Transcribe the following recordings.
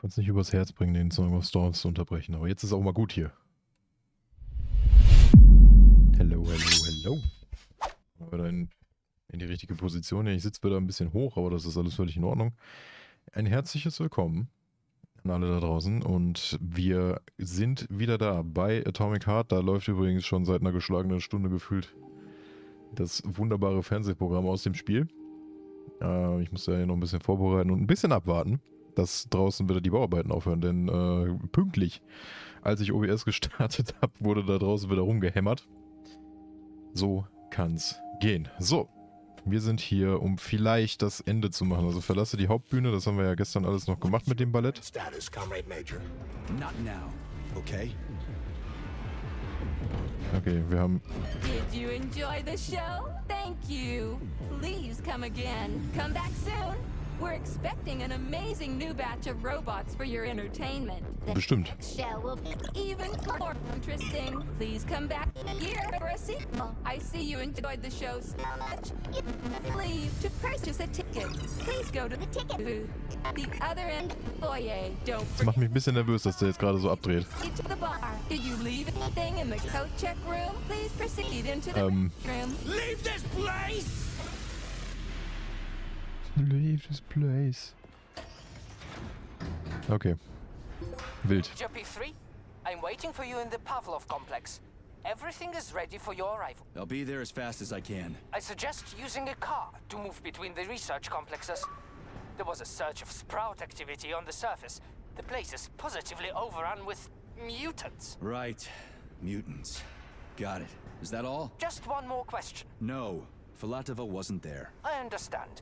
Konnte es nicht übers Herz bringen, den Song of Storms zu unterbrechen. Aber jetzt ist auch mal gut hier. Hello, hello, hello. Wieder in die richtige Position. Ich sitze wieder ein bisschen hoch, aber das ist alles völlig in Ordnung. Ein herzliches Willkommen an alle da draußen. Und wir sind wieder da bei Atomic Heart. Da läuft übrigens schon seit einer geschlagenen Stunde gefühlt das wunderbare Fernsehprogramm aus dem Spiel. Ich muss ja hier noch ein bisschen vorbereiten und ein bisschen abwarten, dass draußen wieder die Bauarbeiten aufhören, denn pünktlich, als ich OBS gestartet habe, wurde da draußen wieder rumgehämmert. So kann's gehen. So, wir sind hier, um vielleicht das Ende zu machen. Also verlasse die Hauptbühne, das haben wir ja gestern alles noch gemacht mit dem Ballett. Okay, wir haben... Did you enjoy the show? Thank you. Please come again. Come back soon. We're expecting an amazing new batch of robots for your entertainment. The Bestimmt. next show will be even more interesting. Please come back here for a sequel. I see you enjoyed the show so much. Leave to purchase a ticket. Please go to the ticket booth at the other end of the foyer. Don't Das macht mich ein bisschen nervös, dass der jetzt gerade so abdreht. proceed to the bar. Did you leave anything in the coat check room? Please proceed into the room. Leave this place! Leave this place. Okay. Wild. JP3, I'm waiting for you in the Pavlov complex. Everything is ready for your arrival. I'll be there as fast as I can. I suggest using a car to move between the research complexes. There was a surge of sprout activity on the surface. The place is positively overrun with mutants. Right. Mutants. Got it. Is that all? Just one more question. No. Filatova wasn't there. I understand.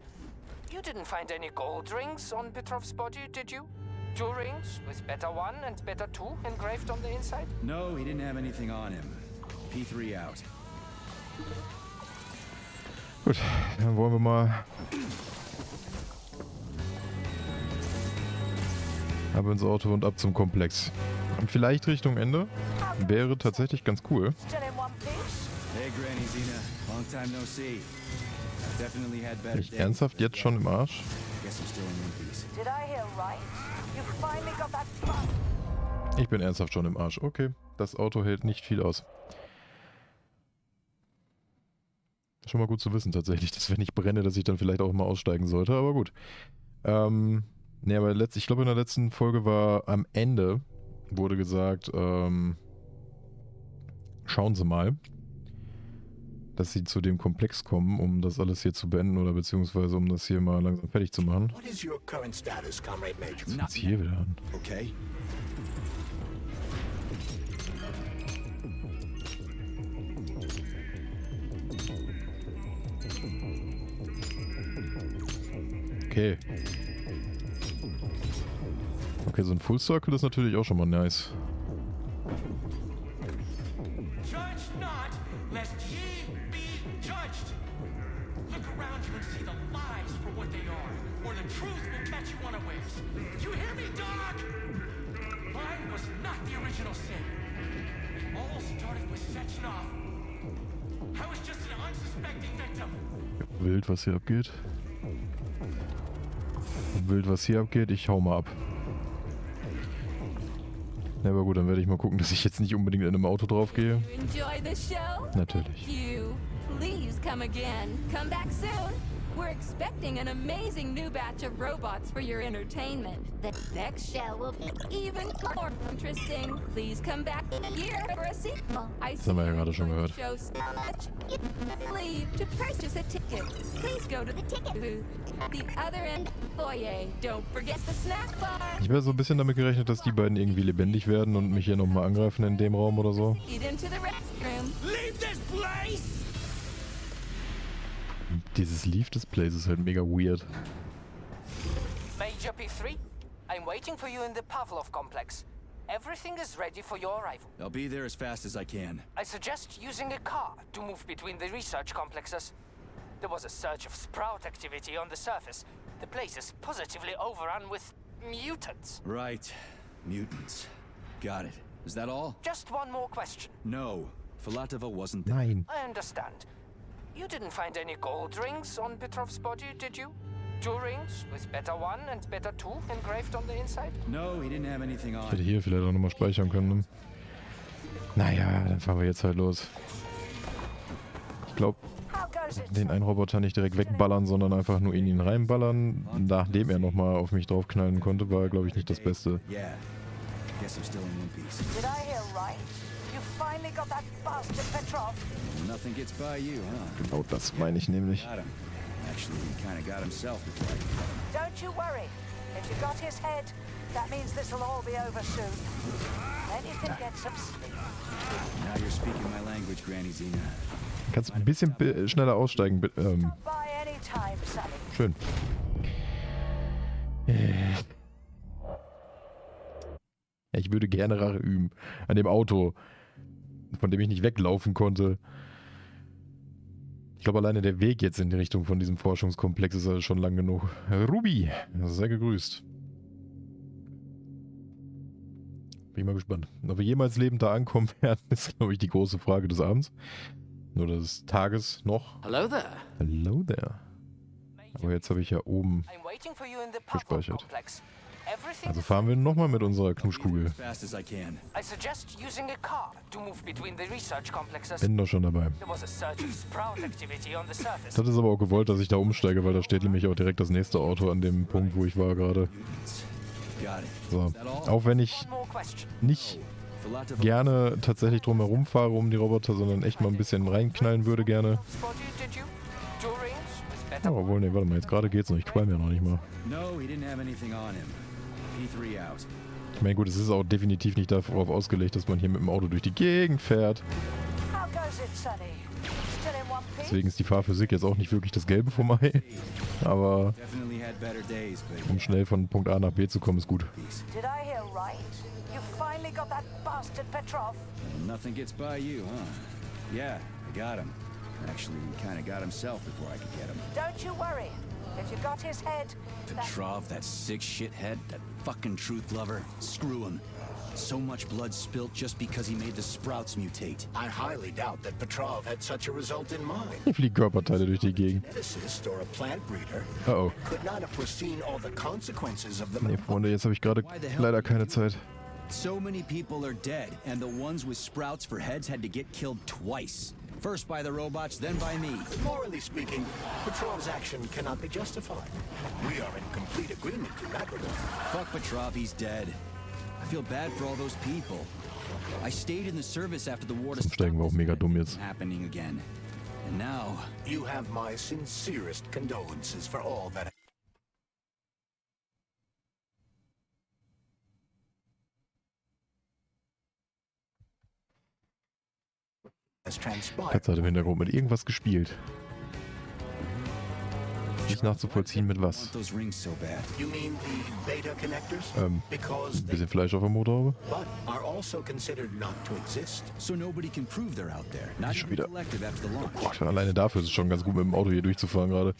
You didn't find any gold rings on Petrov's body, did you? 2 rings with Beta 1 and Beta 2 engraved on the inside? No, he didn't have anything on him. P3 out. Gut, dann wollen wir mal... Ab ins Auto und ab zum Komplex. Und vielleicht Richtung Ende. Wäre tatsächlich ganz cool. Still in one piece? Hey, Granny Zena. Long time no see. I've definitely had better Nicht days. ernsthaft jetzt schon im Arsch? Guess I'm still in one piece. Did I hear right? You finally got that bug. Ich bin ernsthaft schon im Arsch. Okay, das Auto hält nicht viel aus. Schon mal gut zu wissen tatsächlich, dass wenn ich brenne, dass ich dann vielleicht auch mal aussteigen sollte, aber gut. Ne, aber ich glaube in der letzten Folge war am Ende, wurde gesagt, schauen Sie mal, dass Sie zu dem Komplex kommen, um das alles hier zu beenden oder beziehungsweise um das hier mal langsam fertig zu machen. What is your current status, Comrade Major? Jetzt geht's hier wieder an. Okay. Okay. Okay, so ein Full Circle ist natürlich auch schon mal nice. Judge not, lest ye be judged. Look around you and see the lies for what they are, or the truth will catch you unawares. You hear me, dog? Mine was not the original sin. It all started with Sechenov. I was just an unsuspecting victim. Wild, was hier abgeht. Wild, was hier abgeht. Ich hau mal ab. Ja, aber gut, dann werde ich mal gucken, dass ich jetzt nicht unbedingt in einem Auto drauf gehe. Enjoy the show? Natürlich. Thank you. Please come again. Come back soon. We're expecting an amazing new batch of robots for your entertainment. The next show will be even more interesting. Please come back here for a sequel. I Das haben wir ja gerade schon gehört. show so much. Leave to purchase a ticket. Please go to the ticket booth at the other end of the foyer. Don't forget the snack bar. Ich wäre so ein bisschen damit gerechnet, dass die beiden irgendwie lebendig werden und mich hier nochmal angreifen in dem Raum oder so. Lead into the restroom. Leave this place! Dieses Leave Display ist halt mega weird. Major P3, I'm waiting for you in the Pavlov complex. Everything is ready for your arrival. I'll be there as fast as I can. I suggest using a car to move between the research complexes. There was a surge of sprout activity on the surface. The place is positively overrun with mutants. Right. Mutants. Got it. Is that all? Just one more question. No. Filatova wasn't there. Nein. I understand. You didn't find any gold rings on Petrov's body, did you? Two rings with Beta 1 and Beta 2 engraved on the inside? No, he didn't have anything Ich on. hätte hier vielleicht auch nochmal speichern können. Ne? Naja, dann fahren wir jetzt halt los. Ich glaube, den einen Roboter nicht direkt wegballern, sondern einfach nur in ihn reinballern, nachdem er nochmal auf mich draufknallen konnte, war, glaube ich, nicht das Beste. Yeah. Guess I'm still in one piece. Did I hear right? You finally got that bastard Petrov? Nothing gets by you, huh? Genau das meine ich nämlich. Got him. Actually, he kind of got himself before I could get him. Don't you worry. If you got his head, that means this'll all be over soon. Then you can get some sleep. Now you're speaking my language, Granny Zena. Kannst ein bisschen schneller aussteigen, bitte. Stop by any time, Sonny. Schön. Ja, ich würde gerne Rache üben. An dem Auto, von dem ich nicht weglaufen konnte. Ich glaube, alleine der Weg jetzt in die Richtung von diesem Forschungskomplex ist also schon lang genug. Ruby, sehr gegrüßt. Bin ich mal gespannt. Ob wir jemals lebend da ankommen werden, ist, glaube ich, die große Frage des Abends. Oder des Tages noch. Hello there. Hello there. Aber jetzt habe ich ja oben I'm waiting for you in the power gespeichert. complex. Everything Also fahren wir nochmal mit unserer Knuschkugel. As fast as I can. I suggest using a car to move between the research complexes. Bin doch schon dabei. There was a surge of sprout activity on the surface. Das ist aber auch gewollt, dass ich da umsteige, weil da steht nämlich auch direkt das nächste Auto an dem Punkt, wo ich war gerade. Got it. So. Is that all? Auch wenn ich One more question. nicht Philatov- gerne tatsächlich drum herum fahre um die Roboter, sondern echt mal ein bisschen reinknallen würde gerne. Spotted, did you? Two rings with Beta Oh, obwohl, nee, warte mal, jetzt gerade geht's noch. Ich qualm ja noch nicht mal. No, he didn't have anything on him. P3 out. Ich meine, gut, es ist auch definitiv nicht darauf ausgelegt, dass man hier mit dem Auto durch die Gegend fährt. How goes it, Sonny? Still in one piece? Deswegen ist die Fahrphysik jetzt auch nicht wirklich das Gelbe vom Ei. Aber Definitely had better days, but um schnell von Punkt A nach B zu kommen, ist gut. Did I hear right? You finally got that bastard Petrov? nothing gets by you, huh? Yeah, I got him. Actually, he kind of got himself before I could get him. Don't you worry. If you got his head, that... Petrov, that sick shithead, that fucking truth lover. Screw him. So much blood spilt just because he made the sprouts mutate. I highly doubt that Petrov had such a result in mind. Hier fliegen Körperteile durch die Gegend. Geneticist or a plant breeder Oh, could not have foreseen all the consequences of the nee, Freunde, jetzt habe ich gerade leider keine Zeit. So many people are dead, and the ones with sprouts for heads had to get killed twice. First by the robots, then by me. Morally speaking, Petrov's action cannot be justified. We are in complete agreement in that regard. Fuck Petrov, he's dead. I feel bad for all those people. I stayed in the service after the war to Zum Steigen war auch mega dumm jetzt. happening again. And now, You have my sincerest condolences for all that has transpired. Katze hat im Hintergrund mit irgendwas gespielt. Nicht nachzuvollziehen mit I was. want those rings so bad. You mean the beta connectors? Because Ein they bisschen Fleisch auf der Motorhaube. but are also considered not to exist. So nobody can prove they're out there. Not Schon even wieder. collective after the launch. Boah, alleine dafür ist es schon ganz gut, mit dem Auto hier durchzufahren gerade.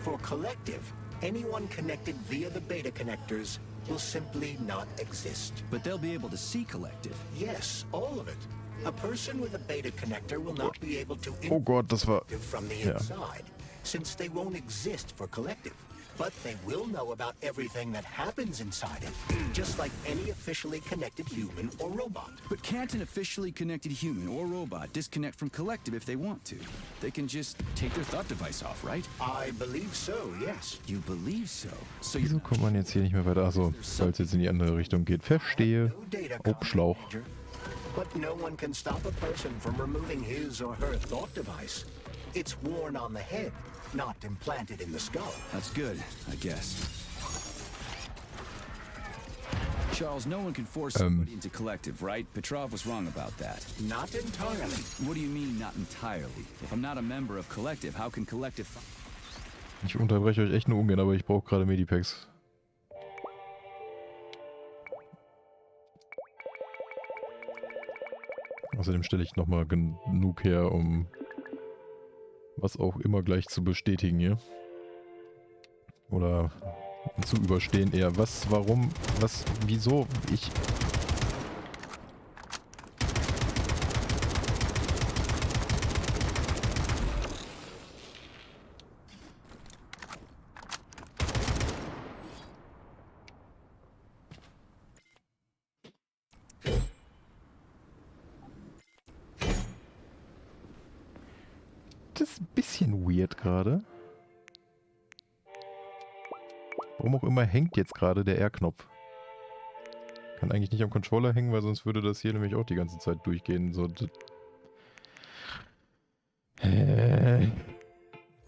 For collective, anyone connected via the beta connectors will simply not exist. But they'll be able to see collective. Yes, all of it. A person with a beta connector will not be able to Oh Gott, das war... from the Yeah. inside, since they won't exist for collective. But they will know about everything that happens inside it, just like any officially connected human or robot. But can't an officially connected human or robot disconnect from collective if they want to? They can just take their thought device off, right? I believe so, yes. You believe so? So Wieso you're kommt man jetzt hier nicht mehr weiter? Achso, weil es jetzt in die andere Richtung geht. Verstehe. No data Oh, Schlauch. Major, but no one can stop a person from removing his or her thought device. It's worn on the head, not implanted in the skull. That's good, I guess. Charles, no one can force somebody into collective, right? Petrov was wrong about that. Not entirely. What do you mean, not entirely? If I'm not a member of collective, how can collective... Ich unterbreche euch echt nur ungern, aber ich brauche gerade Medipacks. Außerdem stelle ich nochmal genug her, um was auch immer gleich zu bestätigen hier. Oder zu überstehen eher. Was, warum, was, wieso, ich... Das ist ein bisschen weird gerade. Warum auch immer hängt jetzt gerade der R-Knopf. Kann eigentlich nicht am Controller hängen, weil sonst würde das hier nämlich auch die ganze Zeit durchgehen. So.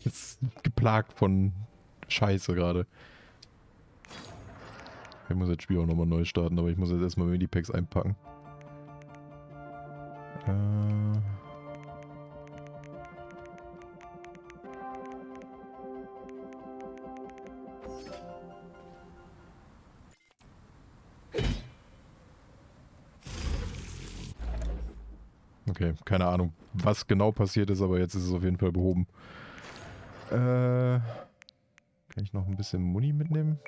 Ist geplagt von Scheiße gerade. Ich muss das Spiel auch nochmal neu starten, aber ich muss jetzt erstmal Medipacks einpacken. Okay, keine Ahnung, was genau passiert ist, aber jetzt ist es auf jeden Fall behoben. Kann ich noch ein bisschen Muni mitnehmen?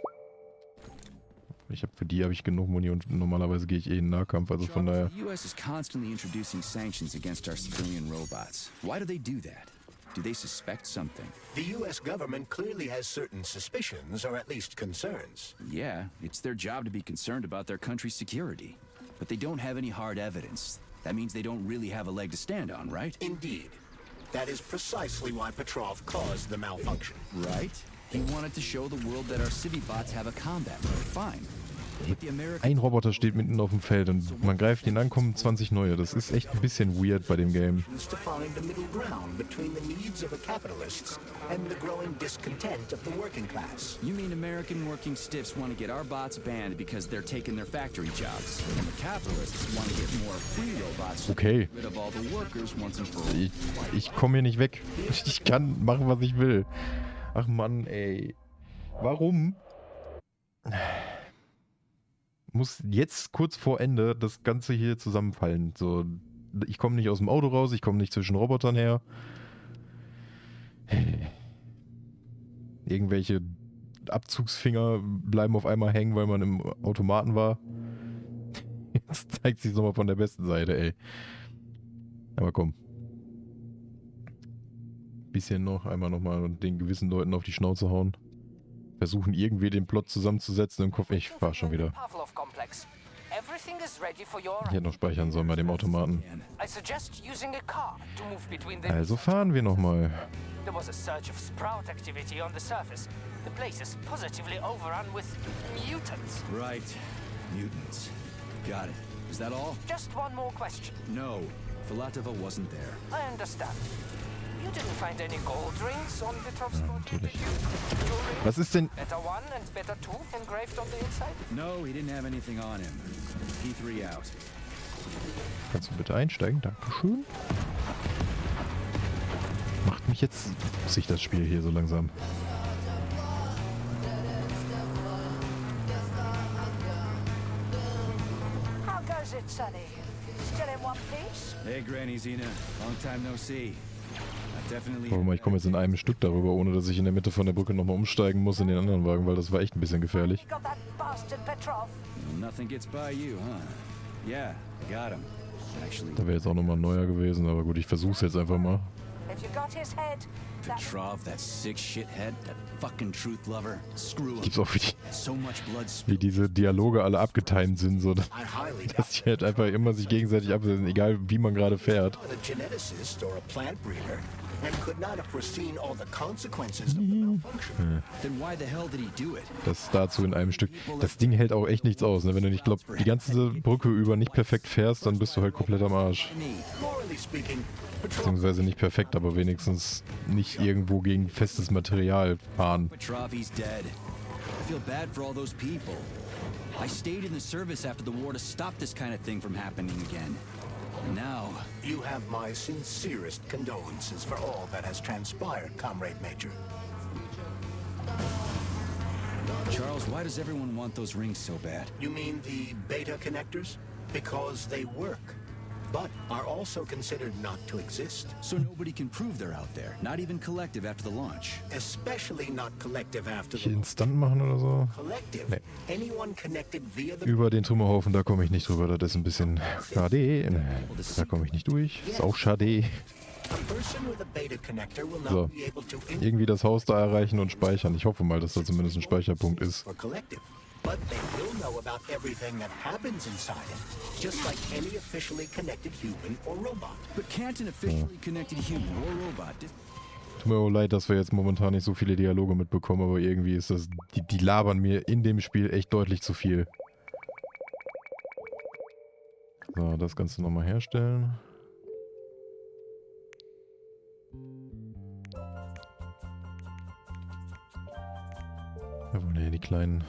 Für die habe ich genug Muni und normalerweise gehe ich eh in den Nahkampf, also von daher. The US is constantly introducing sanctions against our civilian robots. Why do they do that? Do they suspect something? The U.S. government clearly has certain suspicions, or at least concerns. Yeah, it's their job to be concerned about their country's security. But they don't have any hard evidence. That means they don't really have a leg to stand on, right? Indeed. That is precisely why Petrov caused the malfunction. Right? He wanted to show the world that our Civibots have a combat mode. Fine. But the American... Ein Roboter steht mitten auf dem Feld und man greift ihn an, kommen 20 neue. Das ist echt ein bisschen weird bei dem Game. To find a middle ground between the needs of the capitalists and the growing discontent of the working class. You mean American working stiffs want to get our bots banned because they're taking their factory jobs, and the capitalists want to get more free robots to Okay. get rid of all the workers once and for all. Ich komme hier nicht weg. Ich kann machen, was ich will. Ach Mann, ey. Warum muss jetzt kurz vor Ende das Ganze hier zusammenfallen? So, ich komme nicht aus dem Auto raus, ich komme nicht zwischen Robotern her. Irgendwelche Abzugsfinger bleiben auf einmal hängen, weil man im Automaten war. Jetzt zeigt sich nochmal von der besten Seite, ey. Aber komm. Bisschen noch, einmal nochmal den gewissen Leuten auf die Schnauze hauen. Versuchen irgendwie den Plot zusammenzusetzen im Kopf. Ich fahr schon wieder. Ich hätte noch speichern sollen bei dem Automaten. Also fahren wir nochmal. There was a surge of sprout activity on the surface. The place is positively overrun with mutants. Right. Mutants. Got it. Is that all? Just one more question. No. Filatova wasn't there. I understand. You didn't find any gold rings on Petrov's body, did natürlich. you? Was ist denn... Beta 1 and Beta 2 engraved on the inside? No, he didn't have anything on him. P3 out. Kannst du bitte einsteigen? Dankeschön. Macht mich jetzt... Muss ich das Spiel hier so langsam... How goes it, Sonny? Still in one piece? Hey, Granny Zena. Long time no see. I definitely... Warte mal, ich komme jetzt in einem Stück darüber, ohne dass ich in der Mitte von der Brücke nochmal umsteigen muss in den anderen Wagen, weil das war echt ein bisschen gefährlich. You got that bastard Petrov? Nothing gets by you, huh? Yeah, got him. Actually, Da wäre jetzt auch nochmal ein neuer gewesen, aber gut, ich versuch's jetzt einfach mal. If you got his head, that... Petrov, that sick shithead, that fucking truth lover. Screw him. Gibt's auch So much blood wie spilled. diese Dialoge alle abgetimed sind, so dass I highly doubt die halt einfach immer sich gegenseitig absetzen, egal wie man gerade fährt. a geneticist or a plant breeder and could not have foreseen all the consequences of the malfunction. Then why the hell did he do it? Das dazu in einem Stück. Das Ding hält auch echt nichts aus, ne? Wenn du nicht glaubst, die ganze Brücke über nicht perfekt fährst, dann bist du halt komplett am Arsch. Morally speaking, Petrov Beziehungsweise nicht perfekt, aber wenigstens nicht irgendwo gegen festes Material fahren. Petrov, he's dead. I feel bad for all those people. I stayed in the service after the war to stop this kind of thing from happening again. And now, you have my sincerest condolences for all that has transpired, Comrade Major. Charles, why does everyone want those rings so bad? You mean the beta connectors? Because they work, but are also considered not to exist. So nobody can prove they're out there, not even Collective after the launch. Especially not collective after Hier the instant machen oder so? collective. Nee. Anyone connected via the Über den Trümmerhaufen, da komme ich nicht drüber. Das ist ein bisschen schade. Da komme ich nicht durch. Ist auch schade. a person with a beta connector will not So. be able to Irgendwie das Haus da erreichen und speichern. Ich hoffe mal, dass da zumindest ein Speicherpunkt ist. for collective. But they will know about everything that happens inside it, just like any officially connected human or robot. But can't an officially connected human or robot Tut mir auch leid, dass wir jetzt momentan nicht so viele Dialoge mitbekommen, aber irgendwie ist das... Die labern mir in dem Spiel echt deutlich zu viel. So, das Ganze nochmal herstellen. Jawohl, nee, die Kleinen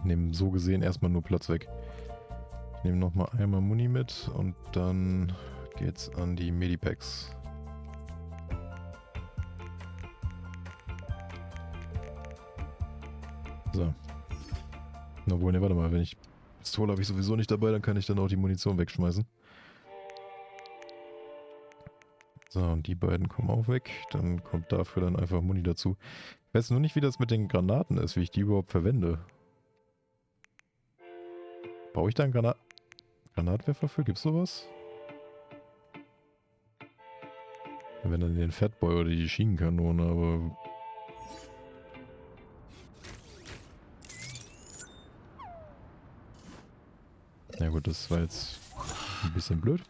nehmen so gesehen erstmal nur Platz weg. Ich nehme nochmal einmal Muni mit und dann geht's an die Medipacks. So. Obwohl, ne, warte mal, wenn ich Pistole habe ich sowieso nicht dabei, dann kann ich dann auch die Munition wegschmeißen. So, und die beiden kommen auch weg. Dann kommt dafür dann einfach Muni dazu. Ich weiß nur nicht, wie das mit den Granaten ist, wie ich die überhaupt verwende. Brauche ich da einen Granatwerfer für? Gibt's sowas? Wenn dann den Fatboy oder die Schienenkanone, aber... Ja gut, das war jetzt ein bisschen blöd.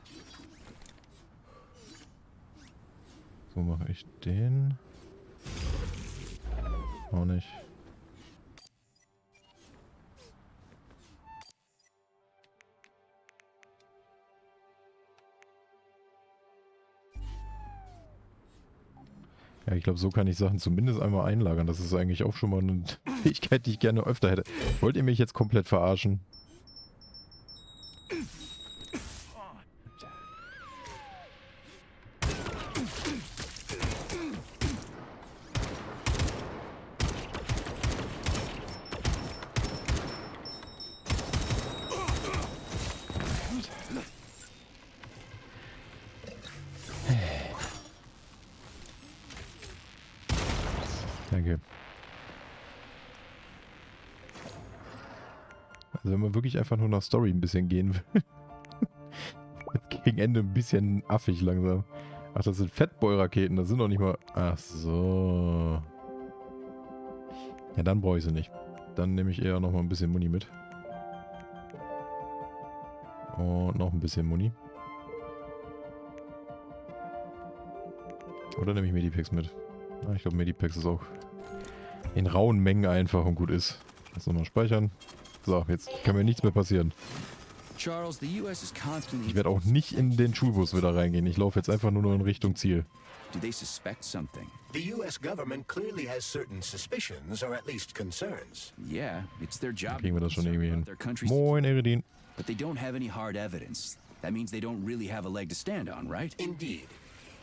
So mache ich den. Auch nicht. Ja, ich glaube, so kann ich Sachen zumindest einmal einlagern. Das ist eigentlich auch schon mal eine Fähigkeit, die ich gerne öfter hätte. Wollt ihr mich jetzt komplett verarschen? Danke. Also wenn man wirklich einfach nur nach Story ein bisschen gehen will. Gegen Ende ein bisschen affig langsam. Ach, das sind Fatboy-Raketen, das sind doch nicht mal... Ach so. Ja, dann brauche ich sie nicht. Dann nehme ich eher noch mal ein bisschen Muni mit. Und noch ein bisschen Muni. Oder nehme ich Medipacks mit? Ah, ich glaube Medipacks ist auch in rauen Mengen einfach und gut ist. Lass nochmal speichern. So, jetzt kann mir nichts mehr passieren. Charles, the US is constantly... Ich werde auch nicht in den Schulbus wieder reingehen. Ich laufe jetzt einfach nur noch in Richtung Ziel. Do they suspect something? The U.S. government clearly has certain suspicions, or at least concerns. Yeah, it's their job. Kriegen wir das schon irgendwie hin. Their country's... Moin, Eredin. But they don't have any hard evidence. That means they don't really have a leg to stand on, right? Indeed.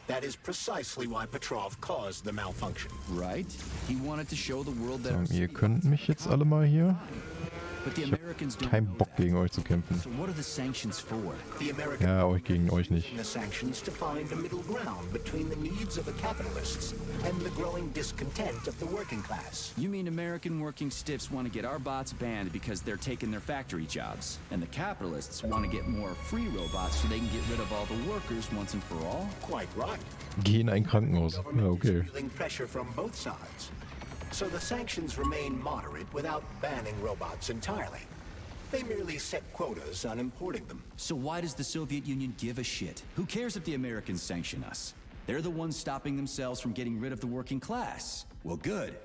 That is precisely why Petrov caused the malfunction. Right? He wanted to show the world that... So, ihr könnt mich jetzt alle mal hier. But the Americans don't Kein know Bock that. gegen euch zu kämpfen. So what are the sanctions for? The Americans Ja, euch gegen euch nicht. the sanctions to find a middle ground between the needs of the capitalists and the growing discontent of the working class. You mean American working stiffs want to get our bots banned because they're taking their factory jobs, and the capitalists want to get more free robots so they can get rid of all the workers once and for all? Quite right. Geh in ein Krankenhaus. Ja, Government okay. is feeling pressure from both sides. So the sanctions remain moderate without banning robots entirely. They merely set quotas on importing them. So why does the Soviet Union give a shit? Who cares if the Americans sanction us? They're the ones stopping themselves from getting rid of the working class. Well, good.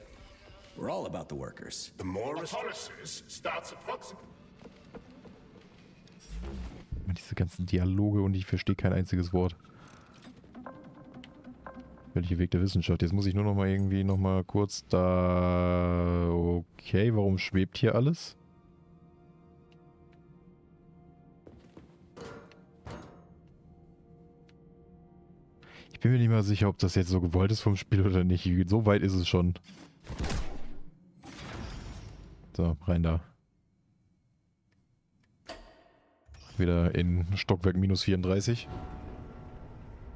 We're all about the workers. The more Policies starts approximately. Diese ganzen Dialoge und ich verstehe kein einziges Wort. Welcher Weg der Wissenschaft? Jetzt muss ich nur noch mal irgendwie noch mal kurz da... Okay, warum schwebt hier alles? Ich bin mir nicht mal sicher, ob das jetzt so gewollt ist vom Spiel oder nicht. So weit ist es schon. So, rein da. Wieder in Stockwerk minus 34.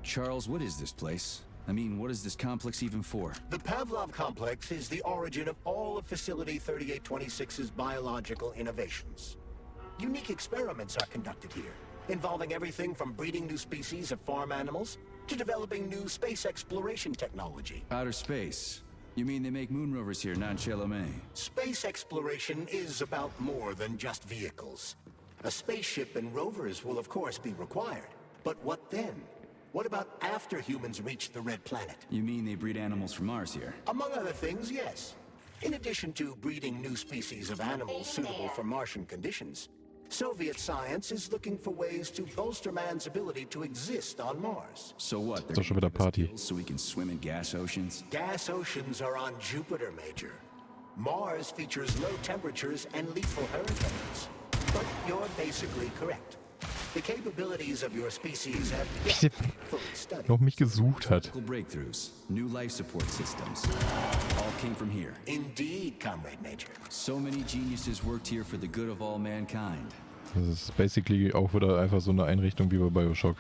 Charles, what is this place? I mean, what is this complex even for? The Pavlov complex is the origin of all of Facility 3826's biological innovations. Unique experiments are conducted here, involving everything from breeding new species of farm animals to developing new space exploration technology. Outer space. You mean they make moon rovers here, not Chalamet? Space exploration is about more than just vehicles. A spaceship and rovers will of course be required, but what then? What about after humans reach the Red Planet? You mean they breed animals from Mars here? Among other things, yes. In addition to breeding new species of animals suitable for Martian conditions, Soviet science is looking for ways to bolster man's ability to exist on Mars. So what? Ist doch schon wieder Party. Pills so we can swim in gas oceans? Gas oceans are on Jupiter, Major. Mars features low temperatures and lethal hurricanes. But you're basically correct. The capabilities of your species have yet fully studied. Noch mich gesucht hat. Technical breakthroughs, new life support systems, all came from here. Indeed, Comrade Major. So many geniuses worked here for the good of all mankind. Das ist basically auch wieder einfach so eine Einrichtung wie bei Bioshock.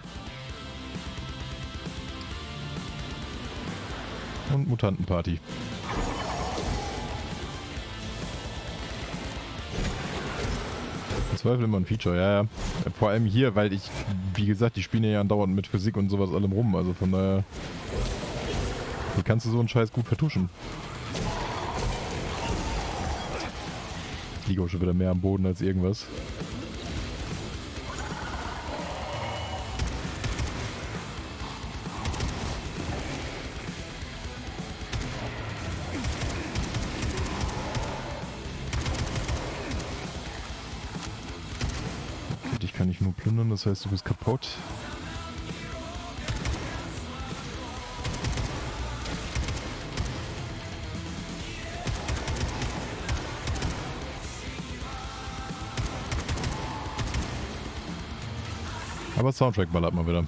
Und Mutantenparty. Im Zweifel immer ein Feature, ja. Vor allem hier, weil ich, wie gesagt, die spielen ja andauernd mit Physik und sowas allem rum. Also von daher, hier kannst du so einen Scheiß gut vertuschen. Ich liege auch schon wieder mehr am Boden als irgendwas. Dich kann ich nur plündern, das heißt, du bist kaputt. Aber Soundtrack ballert mal wieder.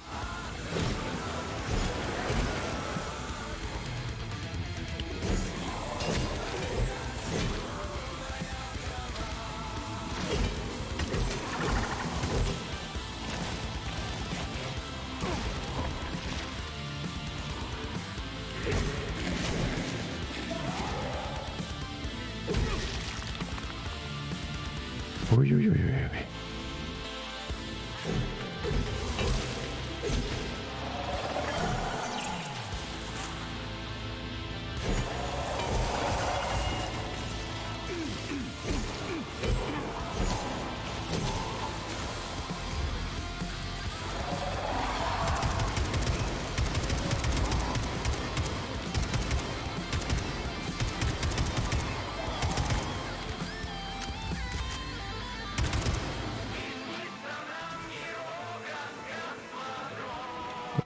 Uiuiuiui.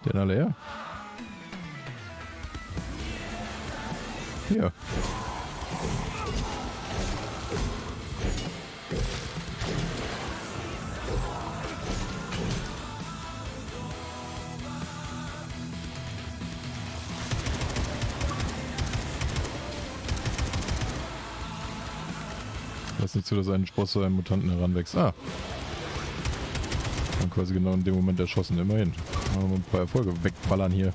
Denn alle her? Hier. Lass nicht zu, dass ein Spross einen Mutanten heranwächst. Ah. Dann quasi genau in dem Moment erschossen, immerhin. Machen wir ein paar Erfolge wegballern hier.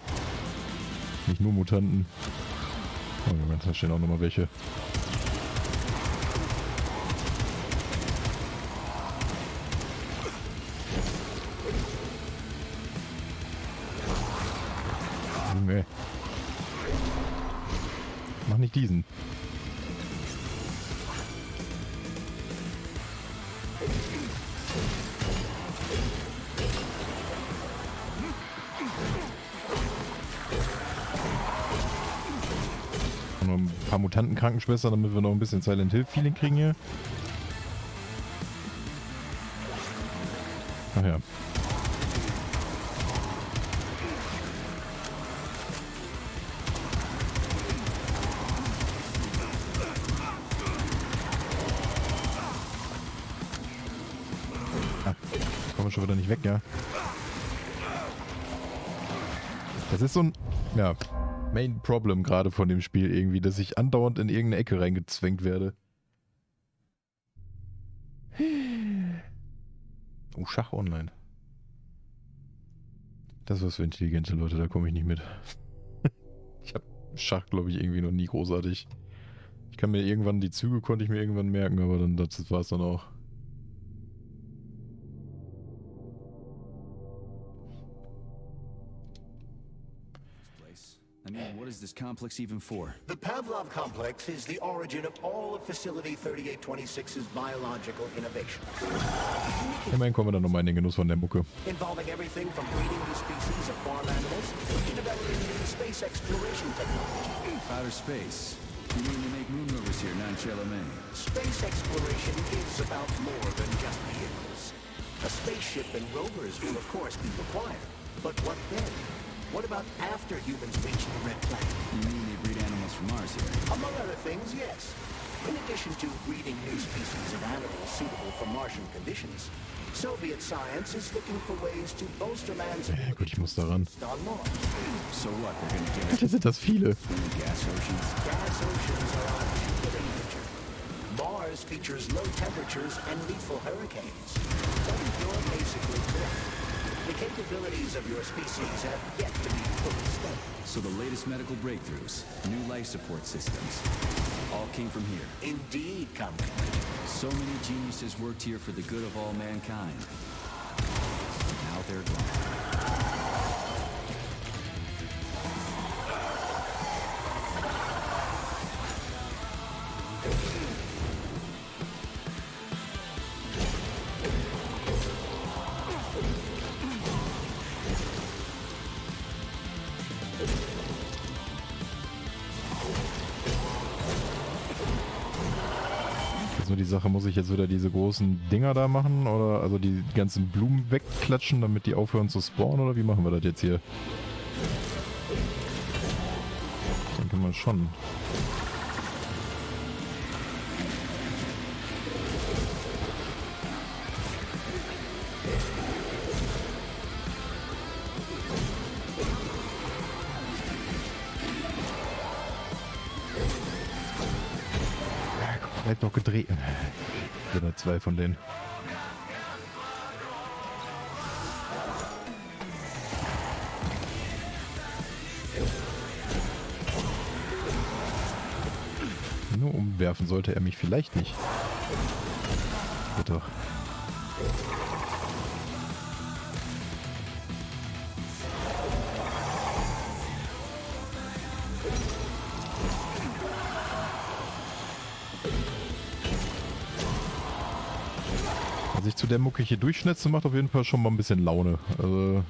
Nicht nur Mutanten. Oh, Moment, da stehen auch nochmal welche. Nee. Mach nicht diesen. Noch ein paar Mutantenkrankenschwestern, damit wir noch ein bisschen Silent Hill Feeling kriegen hier. Ach ja. Kommen wir schon wieder nicht weg, ja. Das ist so ein, ja, Main Problem gerade von dem Spiel irgendwie, dass ich andauernd in irgendeine Ecke reingezwängt werde. Oh, Schach online. Das ist was für intelligente Leute, da komme ich nicht mit. Ich habe Schach, glaube ich, irgendwie noch nie großartig. Ich kann mir irgendwann, die Züge konnte ich mir irgendwann merken, aber dann das war es dann auch. is this complex even for? The Pavlov complex is the origin of all of Facility 3826's biological innovations. Immerhin kommen wir dann nochmal in den Genuss von der Mucke. Involving everything from breeding new species of farm animals to developing new space exploration technology. Outer space. You mean they make moon rovers here, non-Chalamet? Space exploration is about more than just vehicles. A spaceship and rovers will of course be required. But what then? What about after humans reach the Red Planet? You mean they breed animals from Mars here? Among other things, yes. In addition to breeding new species of animals suitable for Martian conditions, Soviet science is looking for ways to bolster man's Gut, ich muss da ran. on Mars. So what, they're gonna give Alter, sind das viele. gas oceans? Gas oceans are on Jupiter in nature. Mars features low temperatures and lethal hurricanes. But you're basically correct. The capabilities of your species have yet to be fully studied. So the latest medical breakthroughs, new life support systems, all came from here. Indeed, Comrade. So many geniuses worked here for the good of all mankind. Now they're gone. Nur die Sache, muss ich jetzt wieder diese großen Dinger da machen oder also die ganzen Blumen wegklatschen, damit die aufhören zu spawnen oder wie machen wir das jetzt hier? Ich denke mal schon. Vielleicht noch gedreht. Oder zwei von denen. Nur umwerfen sollte er mich vielleicht nicht. Bitte. Sich zu der Mucke hier durchschnitzen macht auf jeden Fall schon mal ein bisschen Laune. Also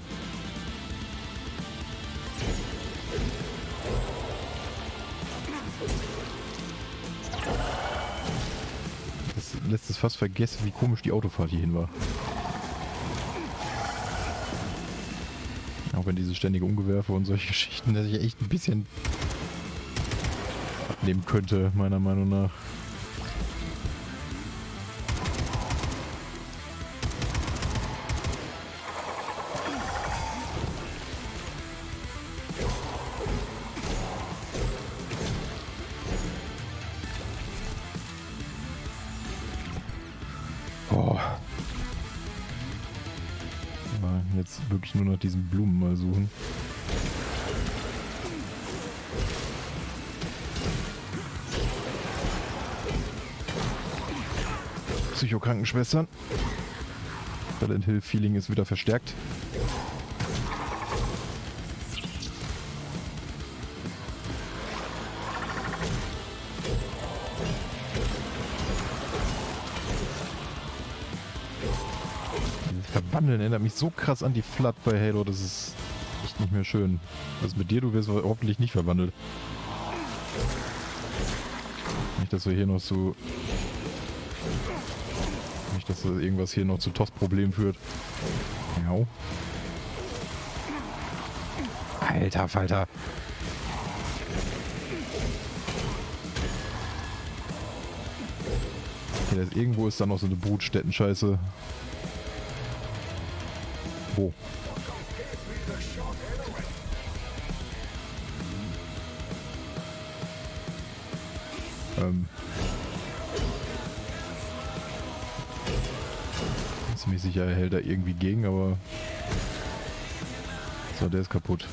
das lässt es fast vergessen, wie komisch die Autofahrt hierhin war. Auch wenn diese ständige Umgewerfe und solche Geschichten, dass ich echt ein bisschen abnehmen könnte, meiner Meinung nach. Jetzt wirklich nur nach diesen Blumen mal suchen. Psychokrankenschwestern. Silent Hill Feeling ist wieder verstärkt. Verwandeln erinnert mich so krass an die Flood bei Halo, das ist echt nicht mehr schön. Was mit dir, du wirst hoffentlich nicht verwandelt. Nicht, dass wir hier noch zu... Nicht, dass irgendwas hier noch zu TOS-Problemen führt. Ja. Alter Falter. Okay, irgendwo ist da noch so eine Brutstätten-Scheiße. Wo? Ziemlich sicher, er hält da irgendwie gegen, aber... So, der ist kaputt.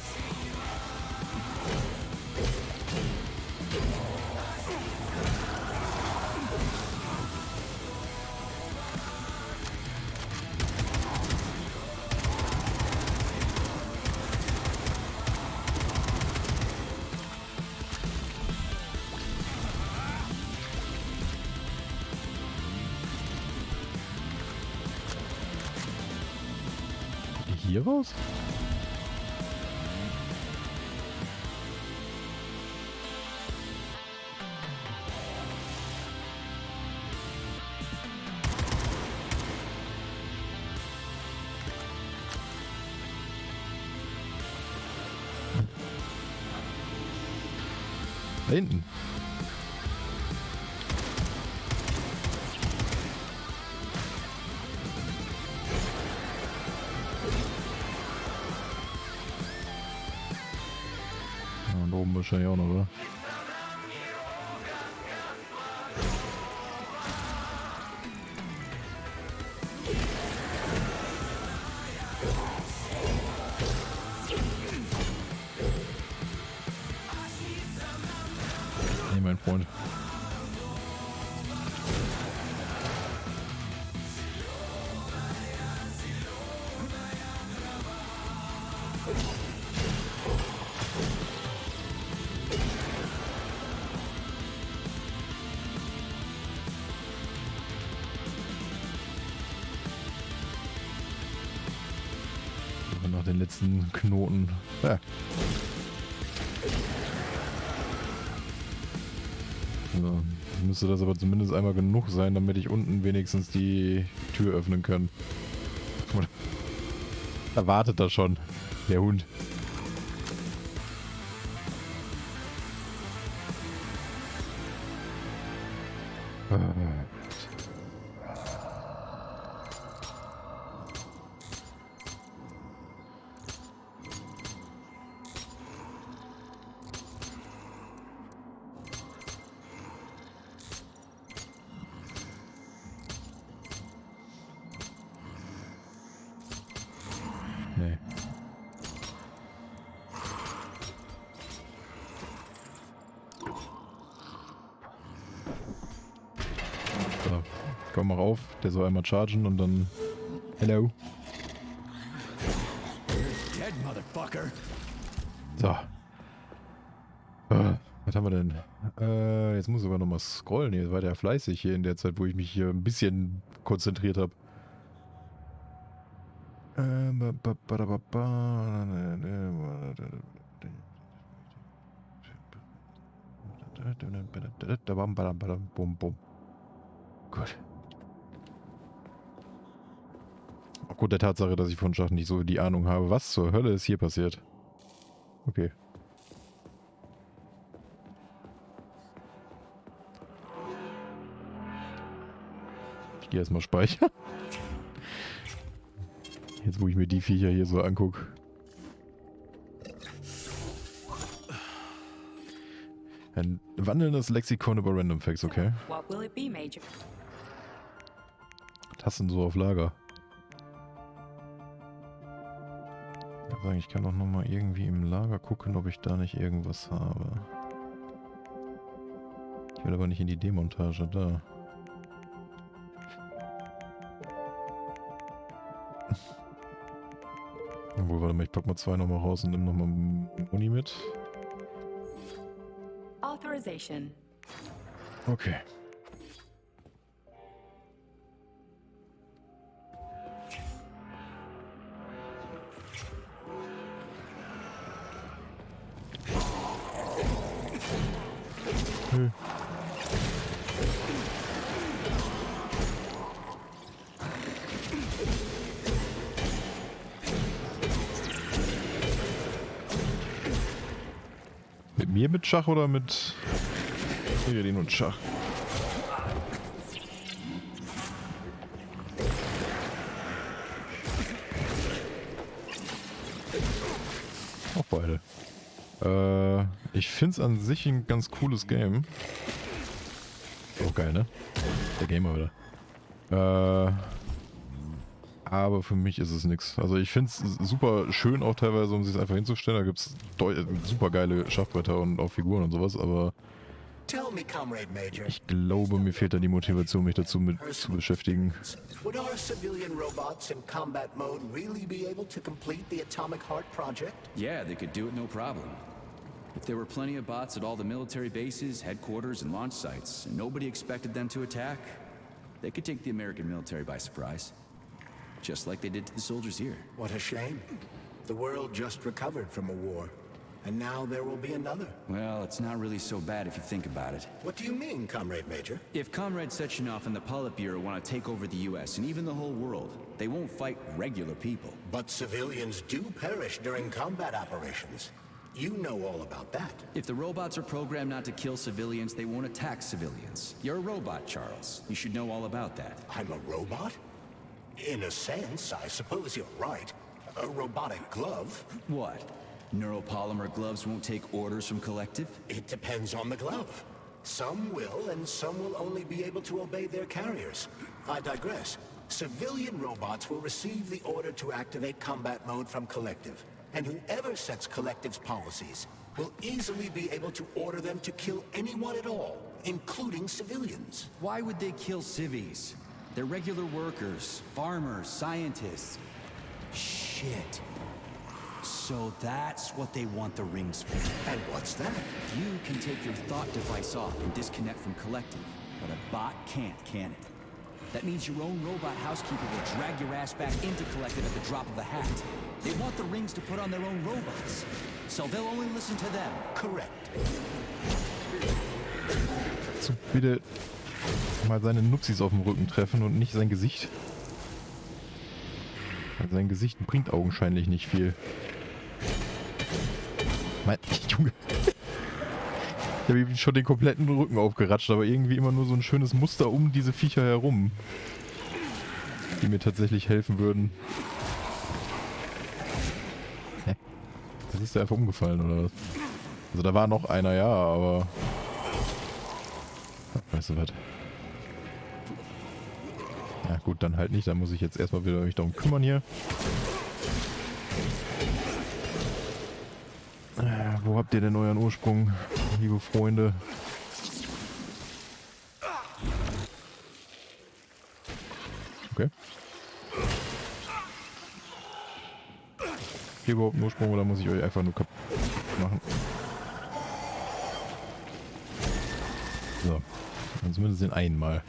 hier raus? Da hinten. Ja, und oben wahrscheinlich auch noch, oder? Nee, mein Freund. Nach den letzten Knoten. Ja. So, müsste das aber zumindest einmal genug sein, damit ich unten wenigstens die Tür öffnen kann. Oder da wartet er schon, der Hund. Nee. So, komm mal rauf. Der soll einmal chargen und dann... Hello. Dead, motherfucker. So. Was haben wir denn? Jetzt muss ich aber nochmal scrollen. Jetzt war der fleißig hier in der Zeit, wo ich mich hier ein bisschen konzentriert habe. Gut. Aufgrund der Tatsache, dass ich von Schach nicht so die Ahnung habe, was zur Hölle ist hier passiert. Okay. Ich gehe erstmal speichern. Jetzt, wo ich mir die Viecher hier so angucke. Ein wandelndes Lexikon über Random Facts, okay. What will it be, Major? Tassen so auf Lager. Ich würde sagen, ich kann doch nochmal irgendwie im Lager gucken, ob ich da nicht irgendwas habe. Ich will aber nicht in die Demontage, da. Obwohl, warte mal, ich pack mal 2 nochmal raus und nimm nochmal Muni mit. Authorization. Okay. Mit mir mit Schach oder mit Iredin und Schach? Auch beide. Ich finde es an sich ein ganz cooles Game. Auch geil, ne? Der Gamer wieder. Aber für mich ist es nix. Also ich finde es super schön auch teilweise, um sich einfach hinzustellen. Da gibt es super geile Schachbretter und auch Figuren und sowas, aber Tell me, Comrade Major. ich glaube, mir fehlt da die Motivation, mich dazu mit zu beschäftigen. Would our civilian robots in combat mode really be able to complete the Atomic Heart project? Yeah, they could do it no problem. If there were plenty of bots at all the military bases, headquarters, and launch sites, and nobody expected them to attack, they could take the American military by surprise. just like they did to the soldiers here. What a shame. The world just recovered from a war, and now there will be another. Well, it's not really so bad if you think about it. What do you mean, Comrade Major? If Comrade Sechenov and the Politburo want to take over the US and even the whole world, they won't fight regular people. But civilians do perish during combat operations. You know all about that. If the robots are programmed not to kill civilians, they won't attack civilians. You're a robot, Charles. You should know all about that. I'm a robot? In a sense, I suppose you're right. A robotic glove? What? Neuropolymer gloves won't take orders from Collective? It depends on the glove. Some will, and some will only be able to obey their carriers. I digress. Civilian robots will receive the order to activate combat mode from Collective. And whoever sets Collective's policies will easily be able to order them to kill anyone at all, including civilians. Why would they kill civvies? They're regular workers, farmers, scientists. Shit. So that's what they want the rings for. And what's that? You can take your thought device off and disconnect from Collective, but a bot can't, can it? That means your own robot housekeeper will drag your ass back into Collective at the drop of a hat. They want the rings to put on their own robots, so they'll only listen to them. Correct. So bitte mal seine Nupsis auf dem Rücken treffen und nicht sein Gesicht. Weil sein Gesicht bringt augenscheinlich nicht viel. Mein Junge. Ich habe ihm schon den kompletten Rücken aufgeratscht, aber irgendwie immer nur so ein schönes Muster um diese Viecher herum, die mir tatsächlich helfen würden. Hä? Das ist der einfach umgefallen, oder was? Also da war noch einer, ja, aber... Weißt du was? Ja gut, dann halt nicht. Dann muss ich jetzt erstmal wieder mich darum kümmern hier. Wo habt ihr denn euren Ursprung, liebe Freunde? Okay. Habt ihr überhaupt einen Ursprung oder muss ich euch einfach nur kaputt machen? So. Und zumindest den einen Mal.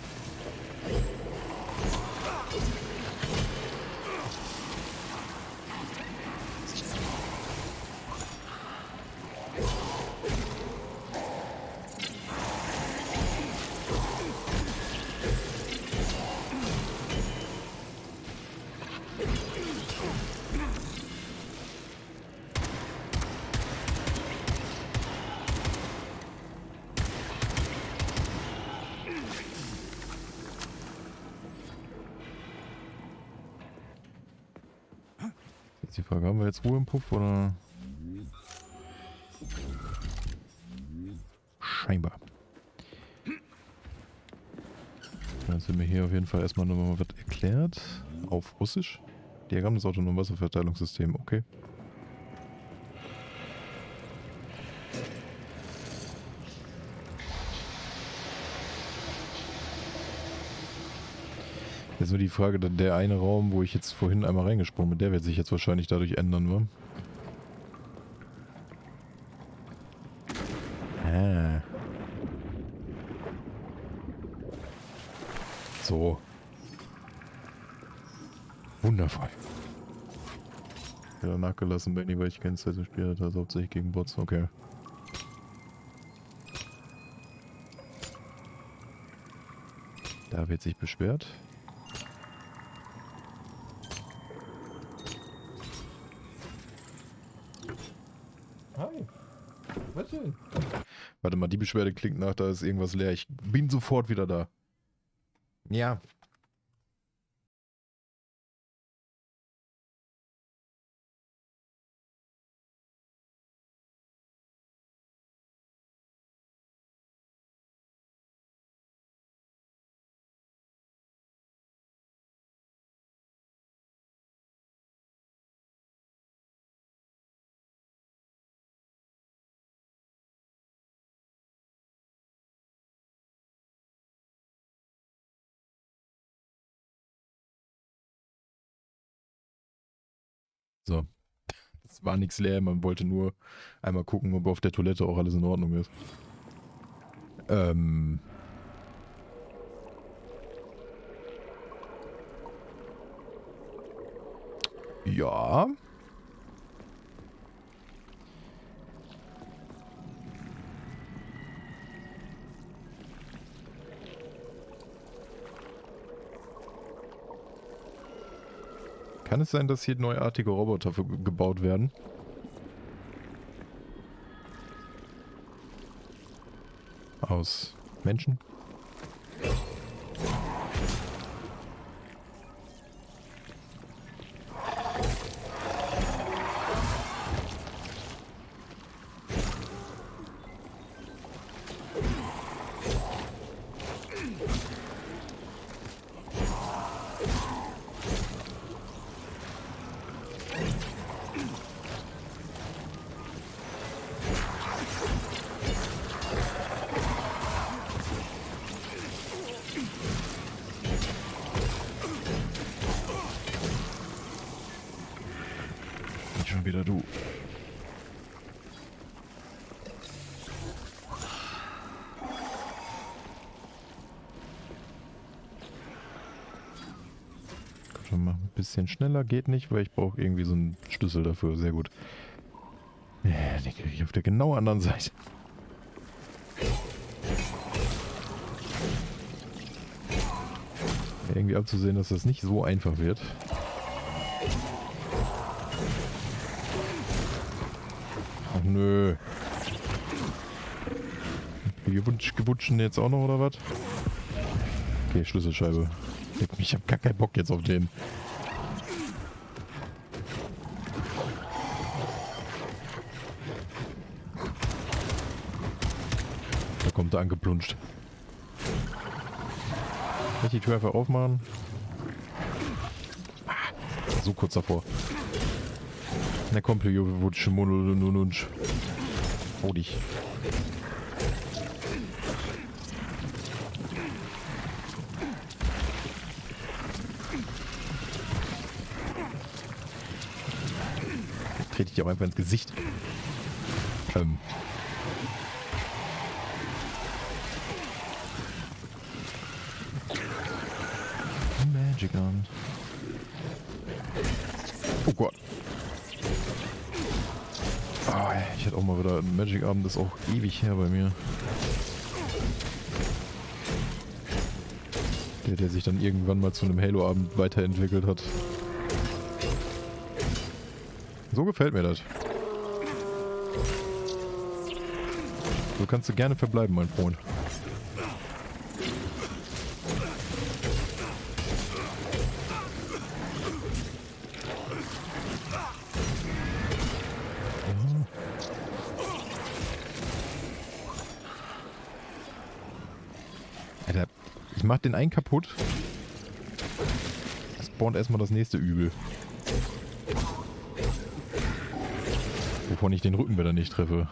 Jetzt die Frage, haben wir jetzt Ruhe im Puff oder? Scheinbar. Jetzt wird mir hier auf jeden Fall erstmal nochmal was erklärt. Auf Russisch. Diagramm des autonomen Wasserverteilungssystems, okay. Jetzt nur die Frage, der eine Raum, wo ich jetzt vorhin einmal reingesprungen bin, der wird sich jetzt wahrscheinlich dadurch ändern, wa? Ah. So. Wundervoll. Ja, nachgelassen, Benny, weil ich Kennzeit gespielt habe, also hauptsächlich gegen Bots, okay. Da wird sich beschwert. Hi. Was denn? Warte mal, die Beschwerde klingt nach, da ist irgendwas leer. Ich bin sofort wieder da. Ja. So. Es war nichts leer, man wollte nur einmal gucken, ob auf der Toilette auch alles in Ordnung ist. Ja. Kann es sein, dass hier neuartige Roboter gebaut werden? Aus Menschen? Nicht schon wieder du. Komm schon mal ein bisschen schneller. Geht nicht, weil ich brauche irgendwie so einen Schlüssel dafür. Sehr gut. Ja, den kriege ich auf der genau anderen Seite. Irgendwie abzusehen, dass das nicht so einfach wird. Ach nö. Gewutschen jetzt auch noch, oder was? Okay, Schlüsselscheibe. Ich hab gar keinen Bock jetzt auf den. Da kommt er angeplunscht. Kann ich die Tür einfach aufmachen? So kurz davor. Na komm, Wutsch, Monolunununsch. Hau dich. Trete ich dir auch einfach ins Gesicht. Magic Arm. Oh Gott. Ah, ich hätte auch mal wieder einen Magic Arm, das ist auch ewig her bei mir. Der sich dann irgendwann mal zu einem Halo-Abend weiterentwickelt hat. So gefällt mir das. So kannst du gerne verbleiben, mein Freund. Alter, ich mach den einen kaputt. Das spawnt erstmal das nächste Übel. Wovon ich den Rücken wieder nicht treffe.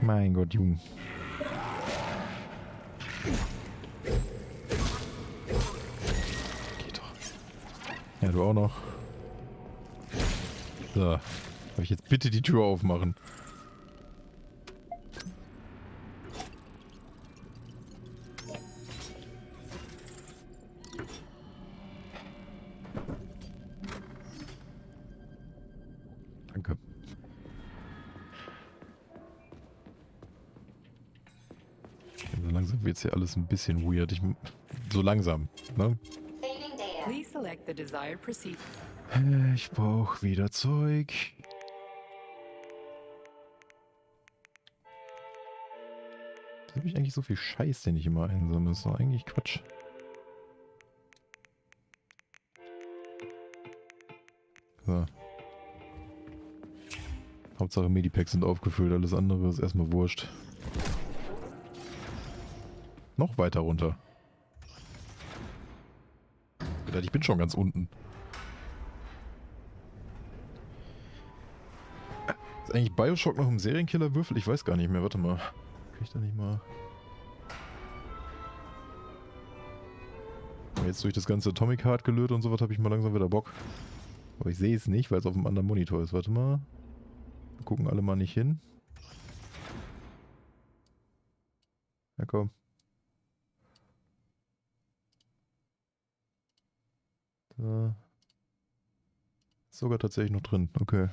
Mein Gott, Junge. Geht doch. Ja, du auch noch. So. Darf ich jetzt bitte die Tür aufmachen? Danke. So langsam wird es hier alles ein bisschen weird. So langsam, ne? Please select the desired procedure. Ich brauche wieder Zeug. Was habe ich eigentlich so viel Scheiß, den ich immer einsammle? Das ist doch eigentlich Quatsch. So. Hauptsache Medipacks sind aufgefüllt, alles andere ist erstmal wurscht. Noch weiter runter. Ich bin schon ganz unten. Ist eigentlich Bioshock noch im Serienkiller-Würfel? Ich weiß gar nicht mehr. Warte mal. Krieg ich da nicht mal... Jetzt durch das ganze Atomic Heart gelöt und sowas habe ich mal langsam wieder Bock. Aber ich sehe es nicht, weil es auf einem anderen Monitor ist. Warte mal. Wir gucken alle mal nicht hin. Ja, komm. Da. Ist sogar tatsächlich noch drin. Okay.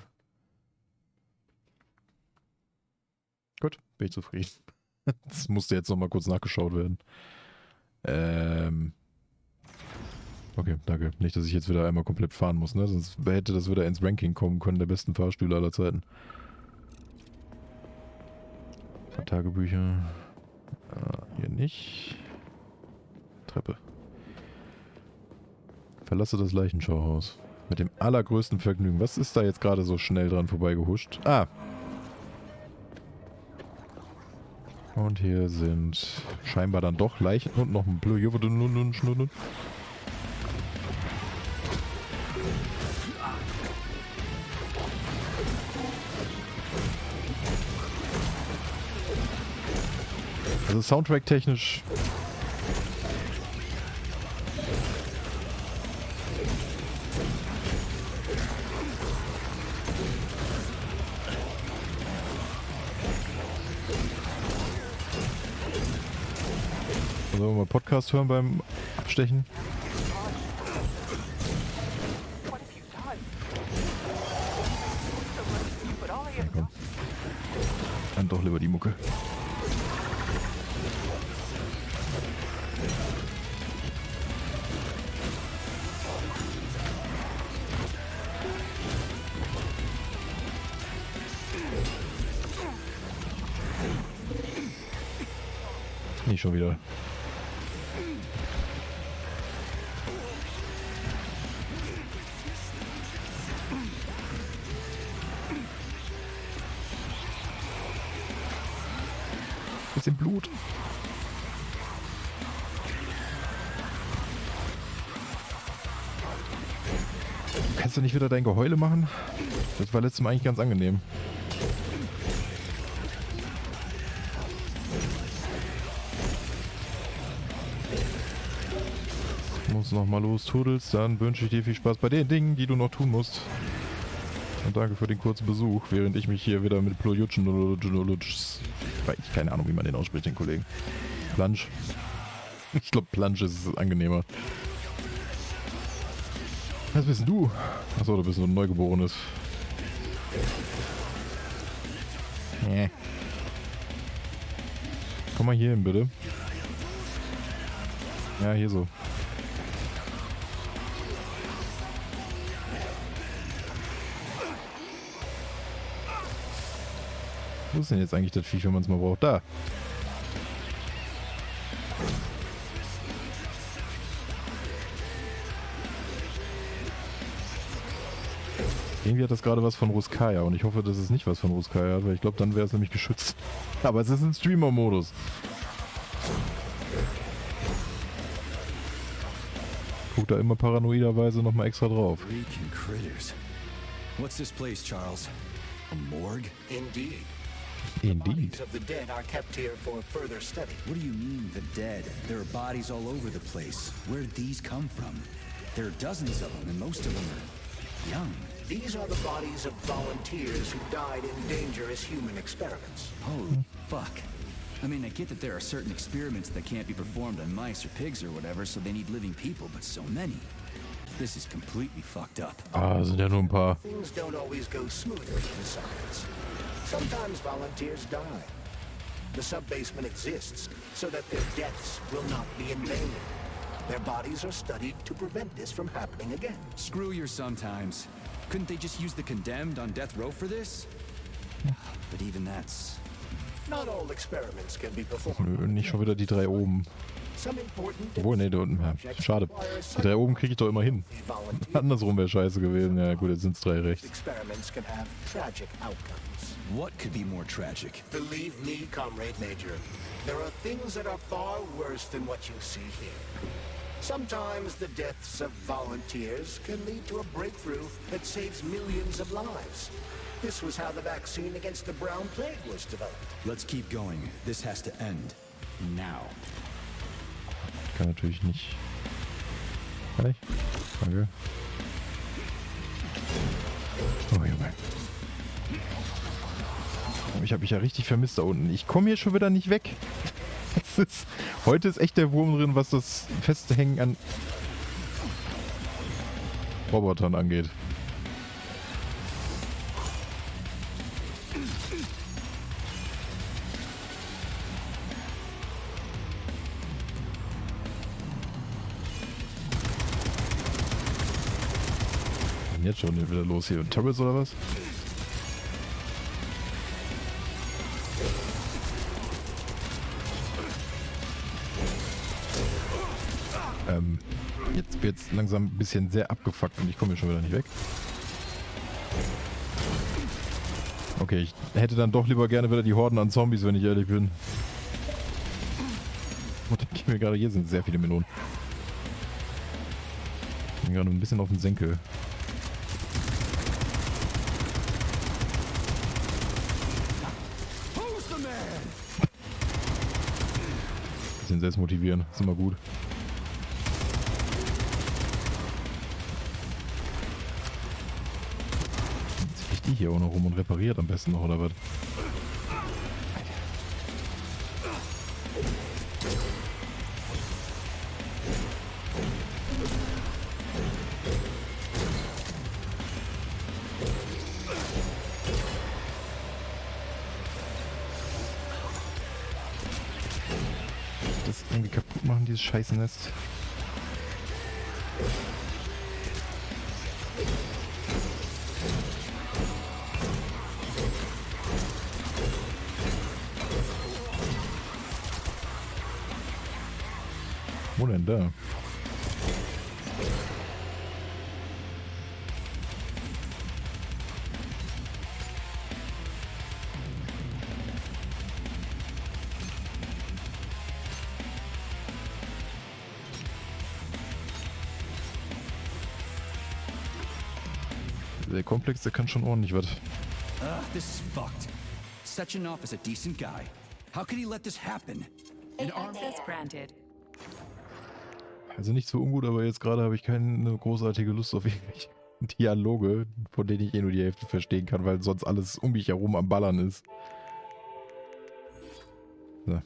Gut, bin ich zufrieden. Das musste jetzt nochmal kurz nachgeschaut werden. Okay, danke. Nicht, dass ich jetzt wieder einmal komplett fahren muss, ne? Sonst hätte das wieder ins Ranking kommen können, der besten Fahrstühle aller Zeiten. Tagebücher. Hier nicht. Treppe. Verlasse das Leichenschauhaus. Mit dem allergrößten Vergnügen. Was ist da jetzt gerade so schnell dran vorbeigehuscht? Ah! Und hier sind scheinbar dann doch Leichen und noch ein Blöd. Also Soundtrack-technisch sollen wir mal Podcast hören beim Abstechen? Ja, komm. Dann doch lieber die Mucke. Nicht schon wieder. Bisschen Blut. Kannst du nicht wieder dein Geheule machen? Das war letztes Mal eigentlich ganz angenehm. Muss noch mal los, Turtles. Dann wünsche ich dir viel Spaß bei den Dingen, die du noch tun musst. Und danke für den kurzen Besuch, während ich mich hier wieder mit Plojutschen, keine Ahnung, wie man den ausspricht, den Kollegen. Plansch. Ich glaube, Plansch ist angenehmer. Was bist du? Achso, du bist so ein Neugeborenes. Komm mal hier hin, bitte. Ja, hier so. Wo ist denn jetzt eigentlich das Viech, wenn man es mal braucht? Da. Irgendwie hat das gerade was von Ruskaya und ich hoffe, dass es nicht was von Ruskaya hat, weil ich glaube, dann wäre es nämlich geschützt. Aber es ist ein Streamer-Modus. Guck da immer paranoiderweise nochmal extra drauf. What's this place, Charles? A morgue? Indeed. Indeed. Bodies of the dead are kept here for further study. What do you mean, the dead? There are bodies all over the place. Where did these come from? There are dozens of them, and most of them are young. These are the bodies of volunteers who died in dangerous human experiments. Holy fuck. I mean, I get that there are certain experiments that can't be performed on mice or pigs or whatever, so they need living people, but so many. This is completely fucked up. Ah, sind ja nur ein paar. Things don't always go smoothly in science. Sometimes volunteers die. The sub-basement exists so that their deaths will not be in vain. Their bodies are studied to prevent this from happening again. Screw your sometimes. Couldn't they just use the condemned on death row for this? But even that's... Not all experiments can be performed. Nö, nicht schon wieder die drei oben. Some important Obwohl, ne, da unten. Ja, schade. Die drei oben kriege ich doch immer hin. Andersrum wäre scheiße gewesen. Ja gut, jetzt sind es drei rechts. experiments can have tragic outcomes. What could be more tragic? Believe me, Comrade Major, there are things that are far worse than what you see here. Sometimes the deaths of volunteers can lead to a breakthrough that saves millions of lives. This was how the vaccine against the brown plague was developed. Let's keep going. This has to end. Now. Kann natürlich nicht. Hey, danke. Oh Junge. Ich habe mich ja richtig vermisst da unten. Ich komme hier schon wieder nicht weg. Heute ist echt der Wurm drin, was das Festhängen an Robotern angeht. Was ist denn jetzt schon wieder los hier? Turrets oder was? Jetzt wird es langsam ein bisschen sehr abgefuckt und ich komme hier schon wieder nicht weg. Okay, ich hätte dann doch lieber gerne wieder die Horden an Zombies, wenn ich ehrlich bin. Und denke ich mir gerade, hier sind sehr viele Melonen. Ich bin gerade ein bisschen auf den Senkel. Bisschen selbst motivieren, ist immer gut. Die hier auch noch rum und repariert am besten noch, oder was? Das irgendwie kaputt machen, dieses Scheißnest. Wo denn da? Der Komplex, der kann schon ordentlich was. This is fucked. Sechenov is a decent guy. How could he let this happen? An army. Access granted. Also nicht so ungut, aber jetzt gerade habe ich keine großartige Lust auf irgendwelche Dialoge, von denen ich eh nur die Hälfte verstehen kann, weil sonst alles um mich herum am Ballern ist. So.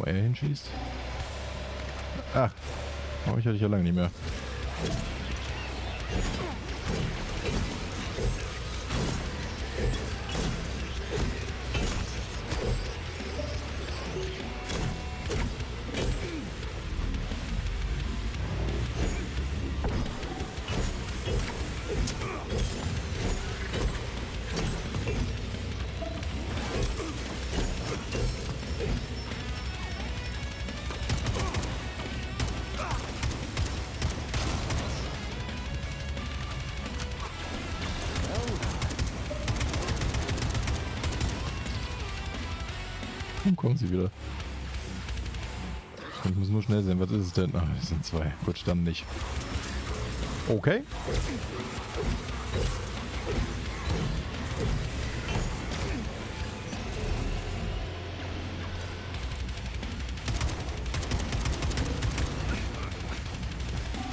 Er hinschießt. Ach, ich hatte ich ja lange nicht mehr. Dann kommen sie wieder. Ich muss nur schnell sehen, was ist es denn? Ach, es sind zwei. Gut, dann nicht. Okay.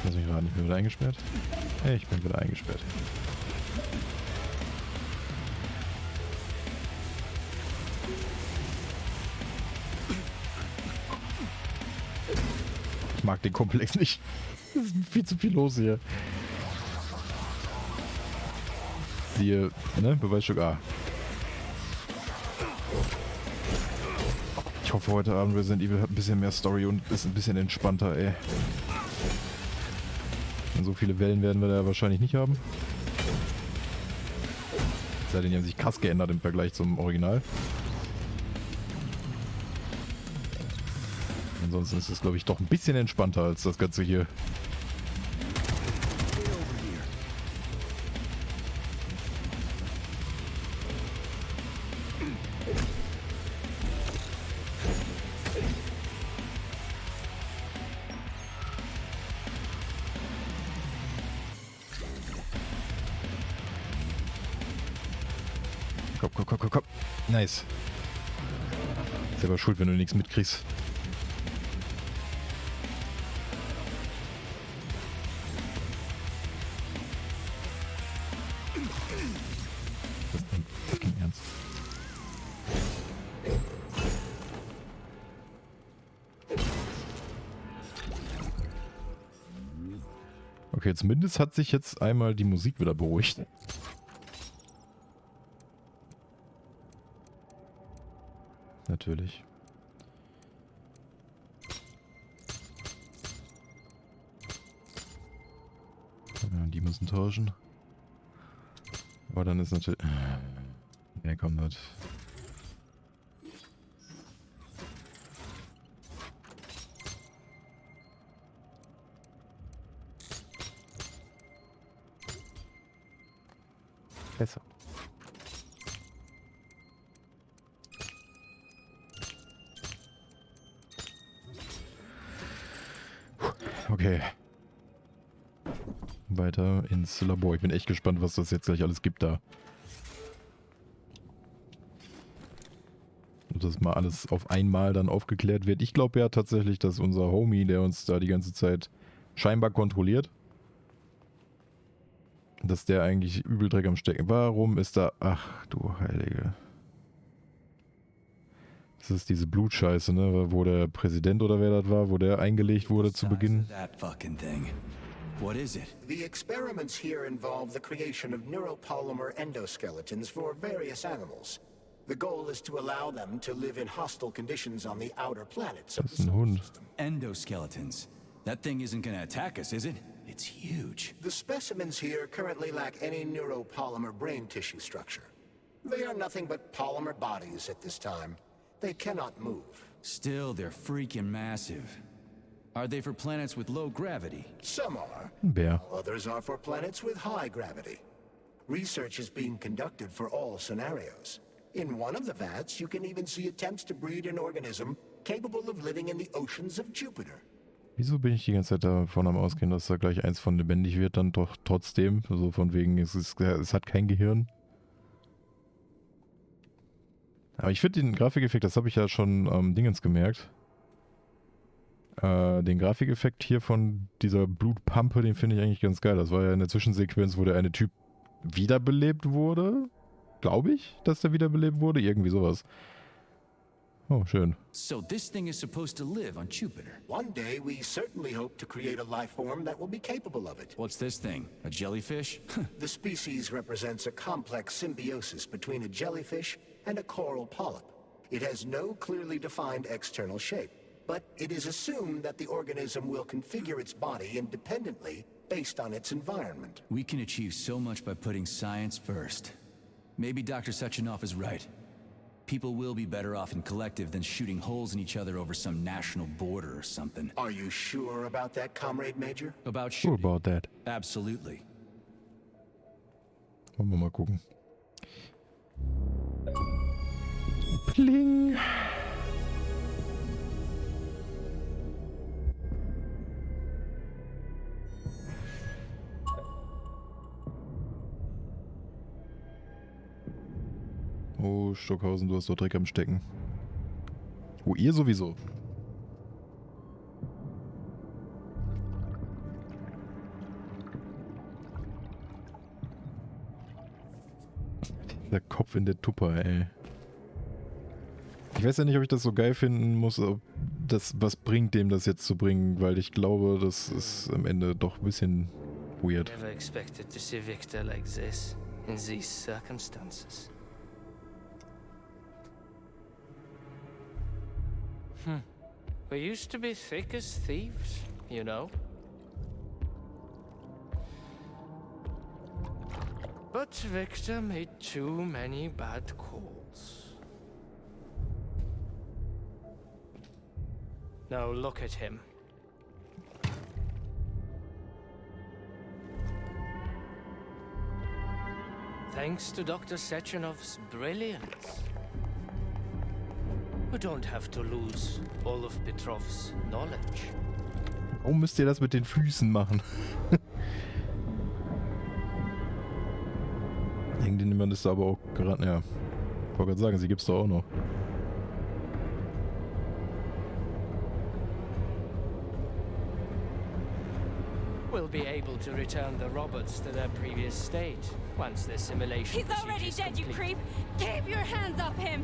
Lass mich raten, ich bin wieder eingesperrt. Ich bin wieder eingesperrt. Ich mag den Komplex nicht. Es ist viel zu viel los hier. Siehe, ne? Beweisstück A. Ich hoffe, heute Abend Resident Evil hat ein bisschen mehr Story und ist ein bisschen entspannter, ey. Und so viele Wellen werden wir da wahrscheinlich nicht haben. Es sei denn, die haben sich krass geändert im Vergleich zum Original. Ansonsten ist es, glaube ich, doch ein bisschen entspannter als das Ganze hier. Komm. Nice. Selber schuld, wenn du nichts mitkriegst. Das ist dein fucking Ernst. Okay, zumindest hat sich jetzt einmal die Musik wieder beruhigt. Natürlich. Ja, die müssen tauschen. Aber dann ist natürlich... Ja, komm, das... Besser. Okay. Weiter ins Labor. Ich bin echt gespannt, was das jetzt gleich alles gibt da. Und das mal alles auf einmal dann aufgeklärt wird. Ich glaube ja tatsächlich, dass unser Homie, der uns da die ganze Zeit scheinbar kontrolliert, dass der eigentlich übel Dreck am Stecken. Warum ist da... Ach du Heilige. Das ist diese Blutscheiße, ne? Wo der Präsident oder wer das war, wo der eingelegt wurde zu Beginn. What is it? The experiments here involve the creation of neuropolymer endoskeletons for various animals. The goal is to allow them to live in hostile conditions on the outer planets of Das the ist ein solar Hund. system. Endoskeletons. That thing isn't gonna attack us, is it? It's huge. The specimens here currently lack any neuropolymer brain tissue structure. They are nothing but polymer bodies at this time. They cannot move. Still, they're freaking massive. Are they for planets with low gravity? Some are. Ein Bär. Others are for planets with high gravity. Research is being conducted for all scenarios. In one of the vats, you can even see attempts to breed an organism capable of living in the oceans of Jupiter. Wieso bin ich die ganze Zeit davon am Ausgehen, dass da gleich eins von lebendig wird, dann doch trotzdem? So von wegen, es hat kein Gehirn. Aber ich finde den Grafikeffekt, das habe ich ja schon Dingens gemerkt. Den Grafikeffekt hier von dieser Blutpampe, den finde ich eigentlich ganz geil. Das war ja in der Zwischensequenz, wo der eine Typ wiederbelebt wurde. Glaube ich, dass der wiederbelebt wurde. Irgendwie sowas. Oh, schön. So this thing is supposed to live on Jupiter. One day, we certainly hope to create a life form that will be capable of it. What's this thing? A jellyfish? The species represents a complex symbiosis between a jellyfish and a coral polyp. It has no clearly defined external shape, but it is assumed that the organism will configure its body independently based on its environment. We can achieve so much by putting science first. Maybe Dr. Sechenov is right. People will be better off in collective than shooting holes in each other over some national border or something. Are you sure about that, Comrade Major? About Sure shooting? about that. Absolutely. Wollen wir mal gucken. Pling. Oh, Stockhausen, du hast doch Dreck am Stecken. Oh, ihr sowieso. Der Kopf in der Tupper, ey. Ich weiß ja nicht, ob ich das so geil finden muss, ob das was bringt, dem das jetzt zu bringen, weil ich glaube, das ist am Ende doch ein bisschen weird. Never expected to see Victor like this in these circumstances. We used to be thick as thieves, you know. But Victor made too many bad calls. Now look at him. Thanks to Dr. Sechenov's brilliance, we don't have to lose all of Petrov's knowledge. Warum müsst ihr das mit den Füßen machen? Irgendjemand ist da aber auch gerade, ja. wollte gerade sagen, sie gibt's doch auch noch. We'll be able to return the robots to their previous state once the simulation. He's already dead, you creep! Keep your hands off him!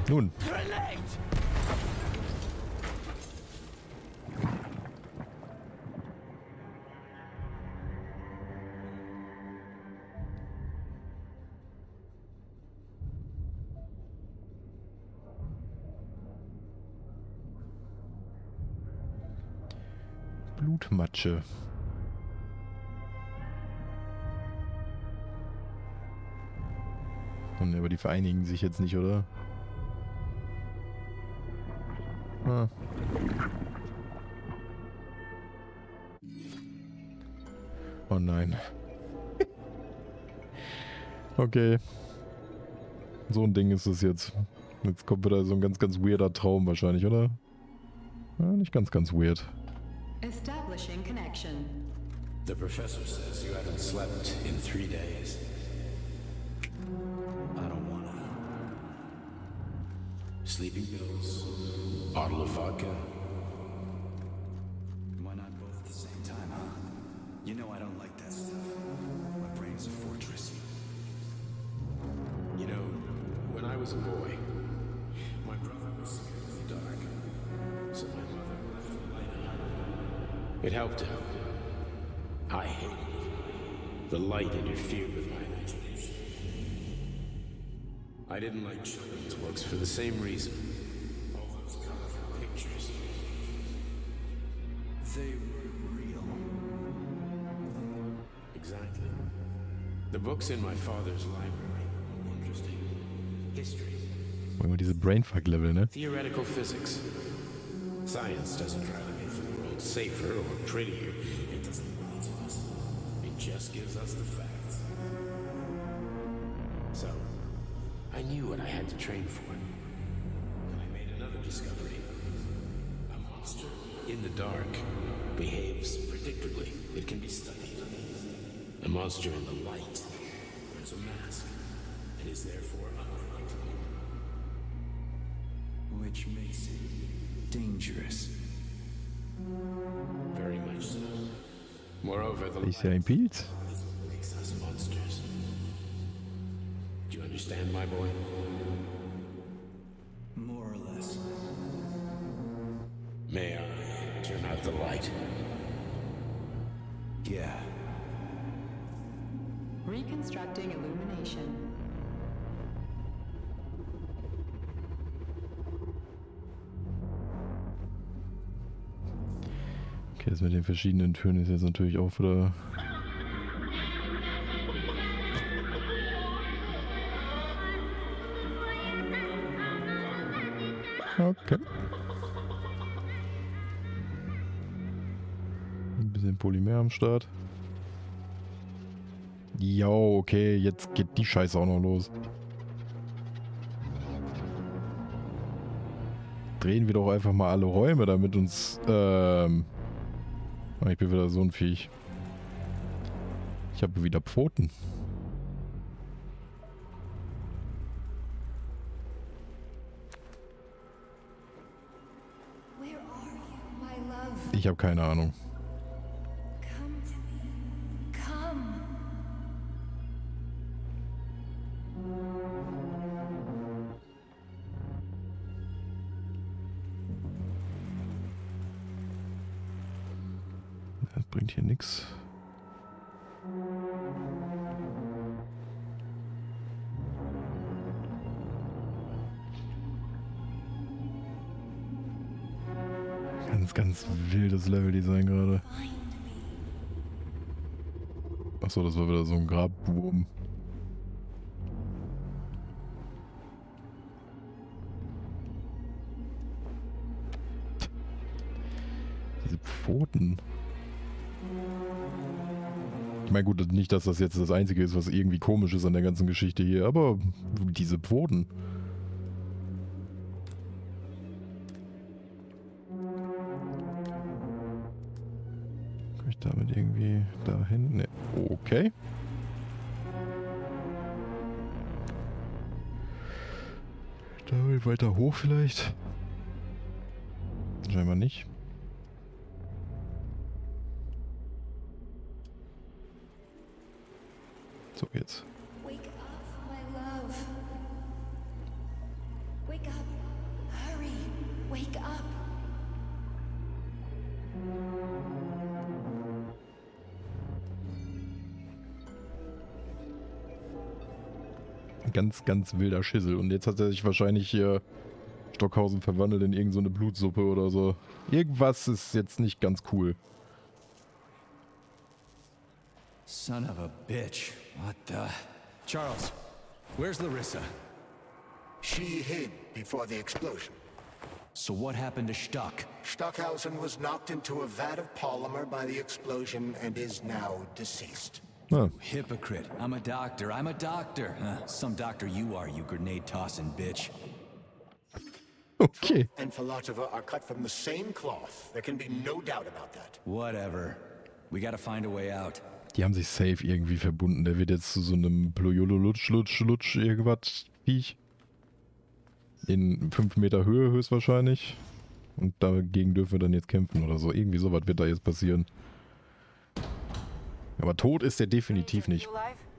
Nun. Grenade! Blutmatsche. Aber die vereinigen sich jetzt nicht, oder? Ah. Oh nein. Okay. So ein Ding ist es jetzt. Jetzt kommt wieder so ein ganz, ganz weirder Traum wahrscheinlich, oder? Ja, nicht ganz, ganz weird. Establishing connection. The professor says you haven't slept in 3 days. I don't wanna. Sleeping pills, bottle of vodka. Why not both at the same time, huh? You know I don't like that stuff. My brain's a fortress. You know, when I was a boy, my brother was scared of the dark, so my mother left the light on. It helped him. I hated it. The light interfered with my imagination. I didn't like children's books for the same reason. All those colorful pictures. They were real. Exactly. The books in my father's library were interesting. History. Immer diese Brainfuck-Level, ne? Theoretical physics. Science doesn't try to make the world safer or prettier. It doesn't lie to us. It just gives us the facts. So, I knew what I had to train for. And I made another discovery. A monster in the dark behaves predictably. It can be studied. A monster in the light wears a mask and is therefore unpredictable. Which makes it dangerous. Very much so. Moreover, the Ist ja ein Pilz. is what makes us monsters. Do you understand, my boy? More or less. May I turn out the light? Yeah. Reconstructing illumination. Okay, das mit den verschiedenen Tönen ist jetzt natürlich auch wieder... Okay. Ein bisschen Polymer am Start. Jo, okay, jetzt geht die Scheiße auch noch los. Drehen wir doch einfach mal alle Räume, damit uns, ich bin wieder so ein Viech. Ich habe wieder Pfoten. Where are you, my love? Ich habe keine Ahnung. Come to me. Come. Das bringt hier nichts. Ganz, ganz wildes Leveldesign gerade. Achso, das war wieder so ein Grabwurm. Diese Pfoten. Ich meine, gut, nicht, dass das jetzt das Einzige ist, was irgendwie komisch ist an der ganzen Geschichte hier, aber diese Pfoten. Kann ich damit irgendwie dahin? Ne. Okay. Weiter hoch vielleicht? Scheinbar nicht. So geht's. Wake up, my love. Wake up. Hurry. Wake up. Ganz, ganz wilder Schissel. Und jetzt hat er sich wahrscheinlich hier Stockhausen verwandelt in irgend so eine Blutsuppe oder so. Irgendwas ist jetzt nicht ganz cool. Son of a bitch. What the... Charles, where's Larissa? She hid before the explosion. So what happened to Stuck? Stockhausen was knocked into a vat of polymer by the explosion and is now deceased. Ah. Hypocrite. I'm a doctor. I'm a doctor. Huh. Some doctor you are, you grenade-tossing bitch. Okay. And Filatova are cut from the same cloth. There can be no doubt about that. Whatever. We gotta find a way out. Die haben sich safe irgendwie verbunden. Der wird jetzt zu so einem Plojolo-Lutsch irgendwas Viech. In 5 Meter Höhe höchstwahrscheinlich. Und dagegen dürfen wir dann jetzt kämpfen oder so. Irgendwie sowas wird da jetzt passieren. Aber tot ist er definitiv nicht.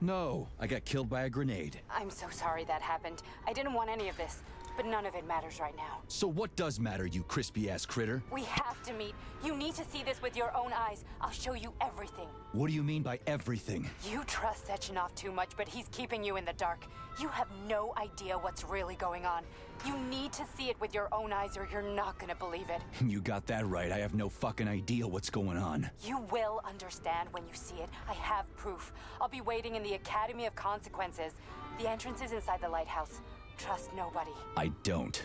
No, I got killed by a grenade. I'm so sorry that happened. I didn't want any of this, but none of it matters right now. So what does matter, you crispy-ass critter? We have to meet. You need to see this with your own eyes. I'll show you everything. What do you mean by everything? You trust Sechenov too much, but he's keeping you in the dark. You have no idea what's really going on. You need to see it with your own eyes or you're not gonna believe it. You got that right. I have no fucking idea what's going on. You will understand when you see it. I have proof. I'll be waiting in the Academy of Consequences. The entrance is inside the lighthouse. Trust nobody. I don't.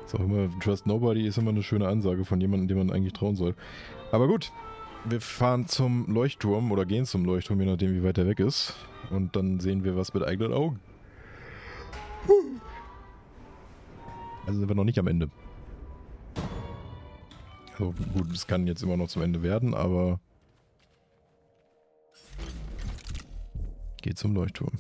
Ist auch immer, Trust Nobody ist immer eine schöne Ansage von jemandem, dem man eigentlich trauen soll. Aber gut, wir fahren zum Leuchtturm oder gehen zum Leuchtturm, je nachdem wie weit er weg ist. Und dann sehen wir was mit eigenen Augen. Also sind wir noch nicht am Ende. Also gut, es kann jetzt immer noch zum Ende werden, aber geht zum Leuchtturm.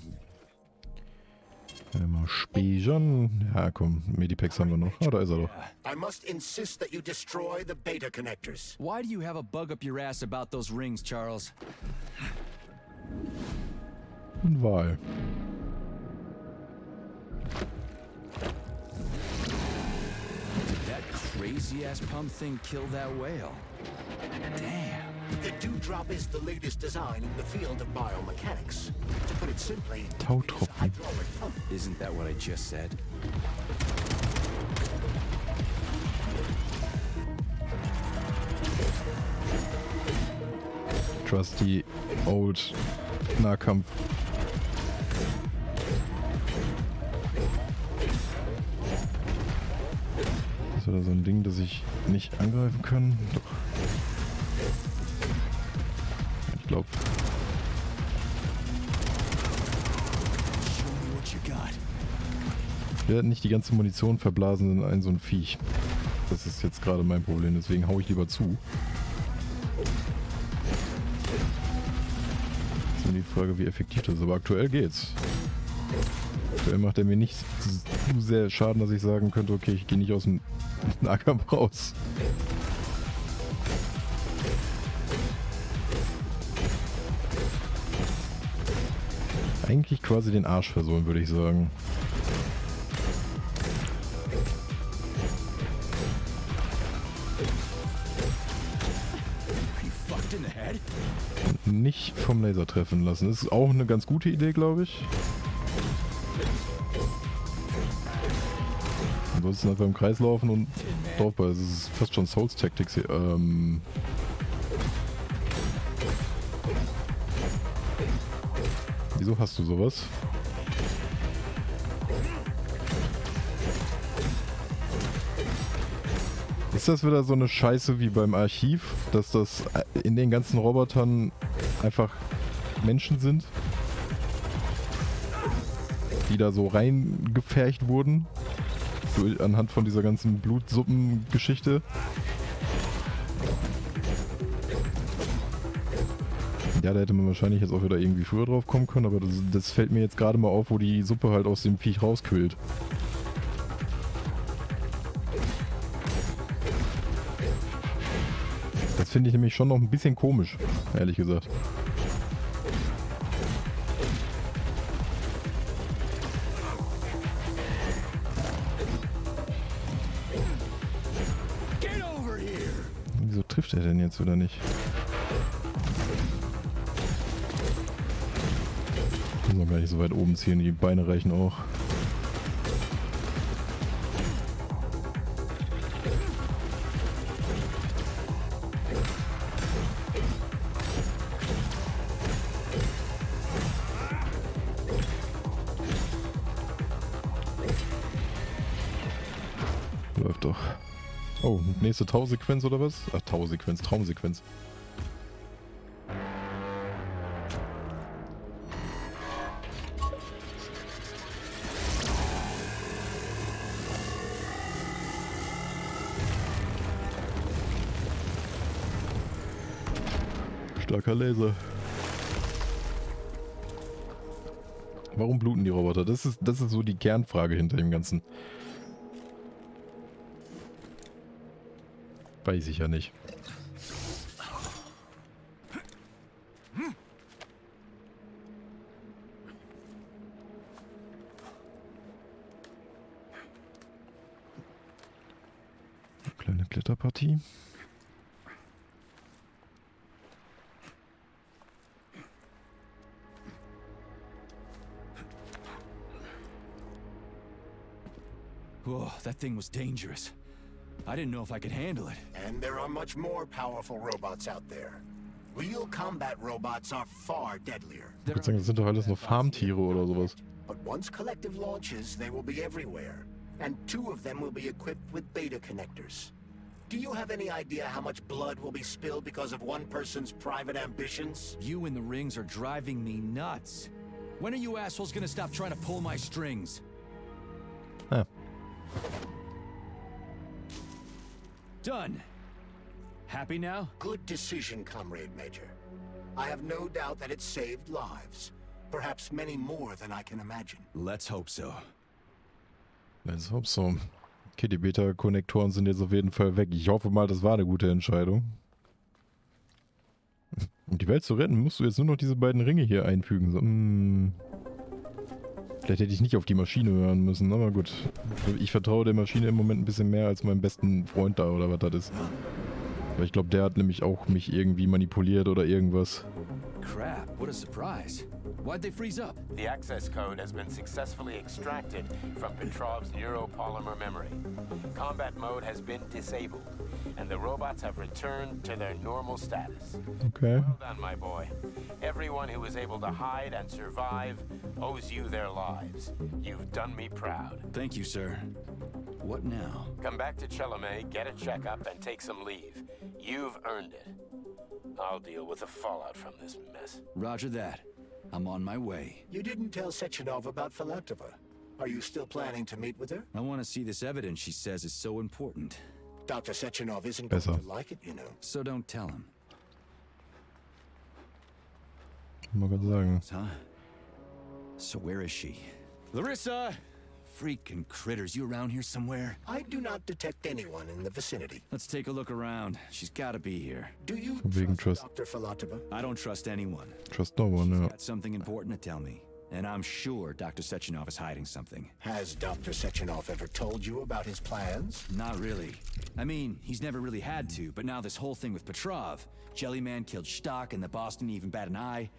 Mal speichern. Ja komm, Medipacks haben wir noch. Ah, da ist er doch. I must insist that you destroy the beta connectors. Why do you have a bug up your ass about those rings, Charles? Und Wahl. Did that crazy-ass pump thing kill that whale? Damn. The Dewdrop is the latest design in the field of biomechanics. To put it simply, Tautropfen. hydraulic pump. Isn't that what I just said? Trusty Old Nahkampf. Ist wieder so ein Ding, das ich nicht angreifen kann? Doch. Ich glaube. Ich werde nicht die ganze Munition verblasen in ein so ein Viech. Das ist jetzt gerade mein Problem, deswegen hau ich lieber zu. Ist nur die Frage, wie effektiv das ist, aber aktuell geht's. Aktuell macht er mir nicht so sehr Schaden, dass ich sagen könnte, okay, ich gehe nicht aus dem Nahkampf raus. Eigentlich quasi den Arsch versohlen, würde ich sagen. Und nicht vom Laser treffen lassen. Das ist auch eine ganz gute Idee, glaube ich. Ansonsten einfach im Kreis laufen und draufball. Das ist fast schon Souls Tactics hier. Wieso hast du sowas? Ist das wieder so eine Scheiße wie beim Archiv, dass das in den ganzen Robotern einfach Menschen sind? Die da so reingepfercht wurden? Anhand von dieser ganzen Blutsuppengeschichte. Ja, da hätte man wahrscheinlich jetzt auch wieder irgendwie früher drauf kommen können, aber das fällt mir jetzt gerade mal auf, wo die Suppe halt aus dem Viech rausquillt. Das finde ich nämlich schon noch ein bisschen komisch, ehrlich gesagt. Wieso trifft er denn jetzt wieder nicht? Ich muss noch gar nicht so weit oben ziehen, die Beine reichen auch. Läuft doch. Oh, nächste Tausequenz oder was? Ach, Tausequenz, Traumsequenz. Starker Laser. Warum bluten die Roboter? Das ist so die Kernfrage hinter dem Ganzen. Weiß ich ja nicht. Kleine Kletterpartie. Whoa, that thing was dangerous. I didn't know if I could handle it. And there are much more powerful robots out there. Real combat robots are far deadlier. Ich würde sagen, das sind doch alles nur Farmtiere oder sowas. But once Collective launches, they will be everywhere. And 2 of them will be equipped with beta connectors. Do you have any idea how much blood will be spilled because of one person's private ambitions? You in the rings are driving me nuts. When are you assholes gonna stop trying to pull my strings? Huh. Done. Happy now? Good decision, Comrade Major. I have no doubt that it saved lives. Perhaps many more than I can imagine. Let's hope so. Let's hope so. Okay, die Beta-Konnektoren sind jetzt auf jeden Fall weg. Ich hoffe mal, das war eine gute Entscheidung. Um die Welt zu retten, musst du jetzt nur noch diese beiden Ringe hier einfügen. So, vielleicht hätte ich nicht auf die Maschine hören müssen, aber gut. Ich vertraue der Maschine im Moment ein bisschen mehr als meinem besten Freund da oder was das ist. Aber ich glaube, der hat nämlich auch mich irgendwie manipuliert oder irgendwas. Crap, what a surprise. Why'd they freeze up? The access code has been successfully extracted from Petrov's neuropolymer memory. Combat mode has been disabled, and the robots have returned to their normal status. Okay. Well done, my boy. Everyone who was able to hide and survive owes you their lives. You've done me proud. Thank you, sir. What now? Come back to Chelome, get a checkup, and take some leave. You've earned it. I'll deal with the fallout from this mess. Roger that. I'm on my way. You didn't tell Sechenov about Filatova. Are you still planning to meet with her? I want to see this evidence she says is so important. Dr. Sechenov isn't going to like it, you know. So don't tell him. Mal grad sagen. Huh? So where is she? Larissa! Freaking critters, you around here somewhere? I do not detect anyone in the vicinity. Let's take a look around. She's gotta be here. Do you trust Dr. Filatova? I don't trust anyone. Trust no one, She's ja. got something important to tell me. And I'm sure Dr. Sechenov is hiding something. Has Dr. Sechenov ever told you about his plans? Not really. I mean, he's never really had to, but now this whole thing with Petrov, Jellyman killed Stock and the boss didn't even bat an eye.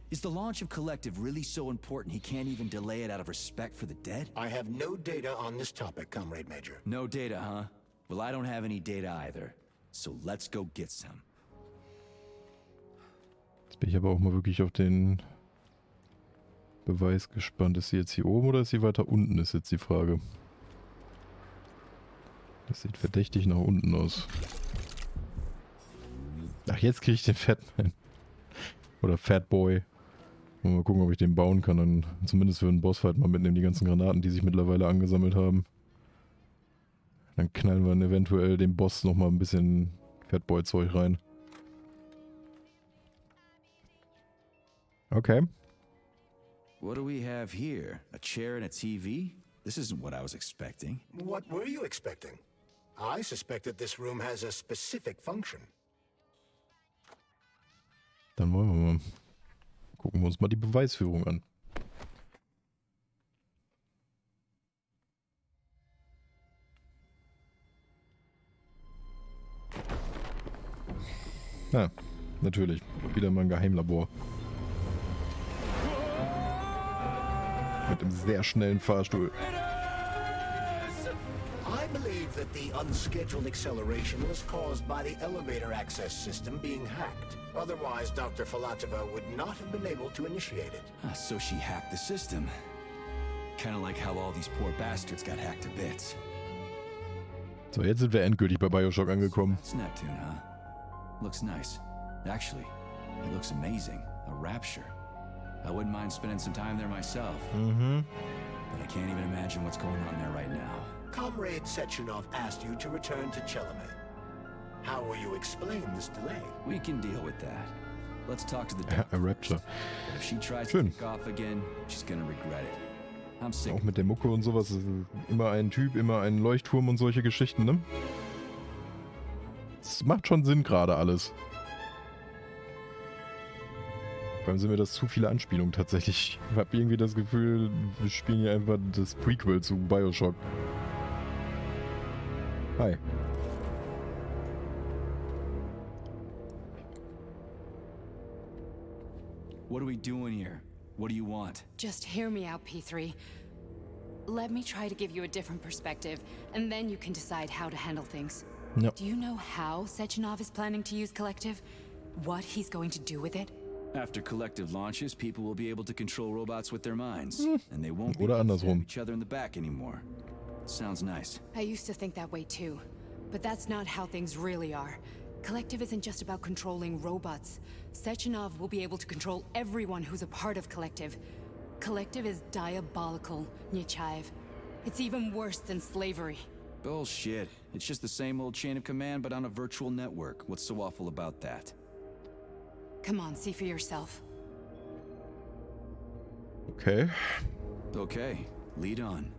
Is the launch of Collective really so important he can't even delay it out of respect for the dead? I have no data on this topic, Comrade Major. No data, huh? Well, I don't have any data either. So let's go get some. Jetzt bin ich aber auch mal wirklich auf den Beweis gespannt. Ist sie jetzt hier oben oder ist sie weiter unten, ist jetzt die Frage. Das sieht verdächtig nach unten aus. Ach, jetzt kriege ich den Fatman. Oder Fatboy. Mal gucken, ob ich den bauen kann. Dann zumindest für einen Bossfight mal mitnehmen, die ganzen Granaten, die sich mittlerweile angesammelt haben. Dann knallen wir eventuell dem Boss nochmal ein bisschen Fatboy-Zeug rein. Okay. What do we have here? A chair and a TV? This isn't what I was expecting. What were you expecting? I suspected this room has a specific function. Dann wollen wir mal. Gucken wir uns mal die Beweisführung an. Ja, natürlich. Wieder mal ein Geheimlabor. Mit einem sehr schnellen Fahrstuhl. I believe that the unscheduled acceleration was caused by the elevator access system being hacked. Otherwise, Dr. Filatova would not have been able to initiate it. So she hacked the system. Kind of like how all these poor bastards got hacked to bits. So, jetzt sind wir endgültig bei Bioshock angekommen. It's Neptune, huh? Looks nice. Actually, it looks amazing. A rapture. I wouldn't mind spending some time there myself. But I can't even imagine what's going on there right now. Comrade Sechenov asked you to return to Chelomey. How will you explain this delay? We can deal with that. Let's talk to the A Rapture. But if she tries Schön. to kick off again, she's gonna regret it. I'm sick. Auch mit der Mucke und sowas. Immer ein Typ, immer ein Leuchtturm und solche Geschichten, ne? Das macht schon Sinn gerade alles. Vor allem sind mir das zu viele Anspielungen tatsächlich. Ich habe irgendwie das Gefühl, wir spielen hier einfach das Prequel zu Bioshock. Hi. What are we doing here? What do you want? Just hear me out, P3. Let me try to give you a different perspective, and then you can decide how to handle things. No. Do you know how Sechenov is planning to use Collective? What he's going to do with it? After Collective launches, people will be able to control robots with their minds, and they won't be Oder able to stab andersrum. each other in the back anymore. Sounds nice. I used to think that way too, but that's not how things really are. Collective isn't just about controlling robots. Sechenov will be able to control everyone who's a part of Collective. Collective is diabolical, Nechayev. It's even worse than slavery. Bullshit. It's just the same old chain of command, but on a virtual network. What's so awful about that? Come on, see for yourself. Okay. Okay, lead on.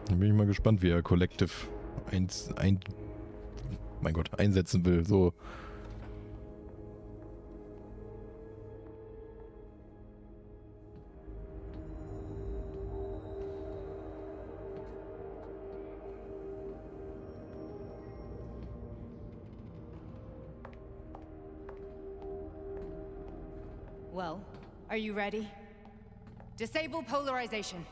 Dann bin ich mal gespannt, wie er Collective einsetzen will. So. Well, are you ready? Disable polarization.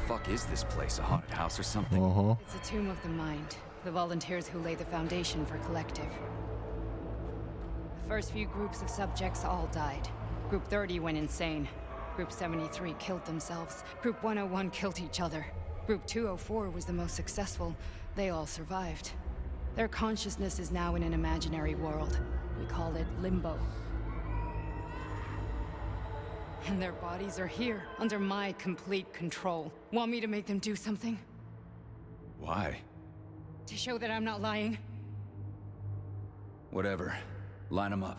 Fuck is this place? A haunted house or something? It's a tomb of the mind. The volunteers who lay the foundation for Collective. The first few groups of subjects all died. Group 30 went insane. Group 73 killed themselves. Group 101 killed each other. Group 204 was the most successful. They all survived. Their consciousness is now in an imaginary world. We call it Limbo. And their bodies are here, under my complete control. Want me to make them do something? Why? To show that I'm not lying? Whatever. Line them up.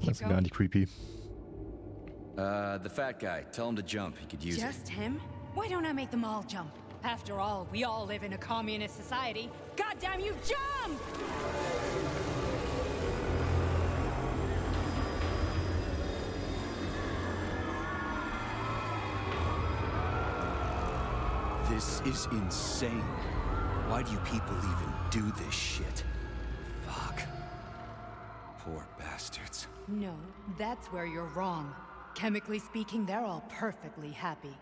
Das ist gar nicht creepy. The fat guy. Tell him to jump. He could use it. Just him? Why don't I make them all jump? After all, we all live in a communist society. Goddamn you, jump! This is insane. Why do you people even do this shit? Fuck. Poor bastards. No, that's where you're wrong. Chemically speaking, they're all perfectly happy.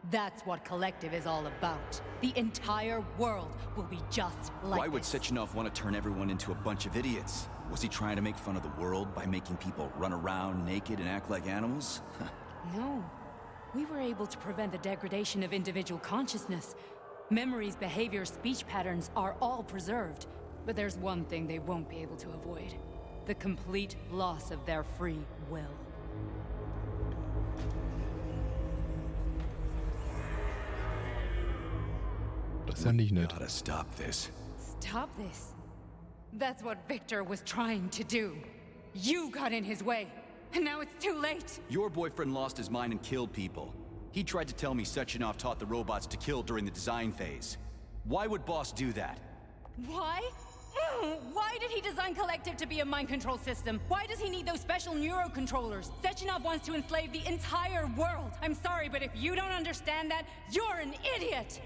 That's what Collective is all about. The entire world will be just like Why would this. Sechenov want to turn everyone into a bunch of idiots? Was he trying to make fun of the world by making people run around naked and act like animals? No. We were able to prevent the degradation of individual consciousness. Memories, behaviors, speech patterns are all preserved. But there's one thing they won't be able to avoid. The complete loss of their free will. Das ist ja nicht nett. Gotta stop this. Stop this? That's what Victor was trying to do. You got in his way, and now it's too late. Your boyfriend lost his mind and killed people. He tried to tell me Sechenov taught the robots to kill during the design phase. Why would Boss do that? Why? Why did he design Collective to be a mind control system? Why does he need those special neurocontrollers? Sechenov wants to enslave the entire world. I'm sorry, but if you don't understand that, you're an idiot!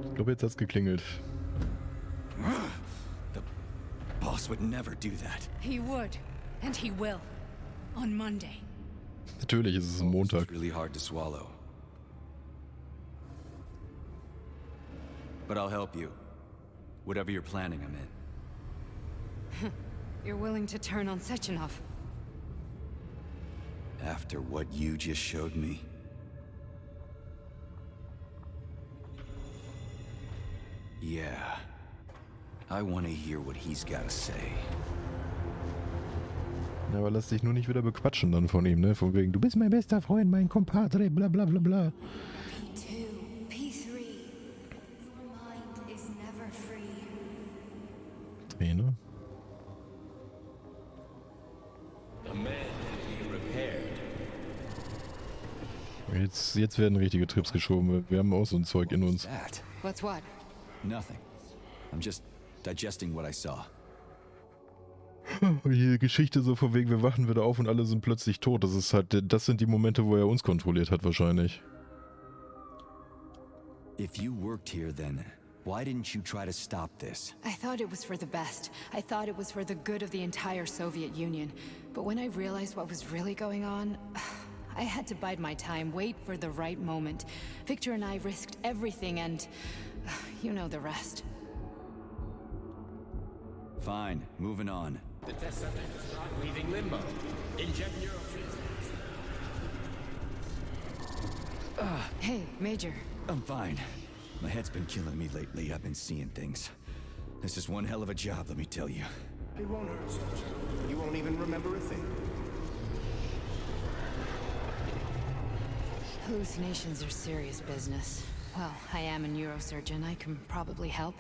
Ich glaube, jetzt hat's geklingelt. The Boss would never do that. He would, and he will. On Monday. Natürlich ist es ein Montag. It's really hard to swallow. But I'll help you. Whatever you're planning, I'm in. You're willing to turn on Sechenov? After what you just showed me? Yeah. I want to hear what he's got to say. Ja, aber lass dich nur nicht wieder bequatschen dann von ihm, ne? Von wegen, du bist mein bester Freund, mein Compadre, bla bla bla bla. P2, P3. Your mind is never free. Träne. The man can be repaired. Jetzt werden richtige Trips geschoben. Wir haben auch so ein Zeug in uns. What's what? Nothing. I'm just digesting what I saw. Und die Geschichte so von wegen, wir wachen wieder auf und alle sind plötzlich tot. Das ist halt, das sind die Momente, wo er uns kontrolliert hat wahrscheinlich. If you worked here then, why didn't you try to stop this? I thought it was for the best. I thought it was for the good of the entire Soviet Union. But when I realized what was really going on, I had to bide my time, wait for the right moment. Victor and I risked everything and you know the rest. Fine, moving on. The test subject is not leaving limbo. Inject neurotransmitters. Hey, Major. I'm fine. My head's been killing me lately. I've been seeing things. This is one hell of a job, let me tell you. It won't hurt, Soldier. You won't even remember a thing. Hallucinations are serious business. Well, I am a neurosurgeon. I can probably help,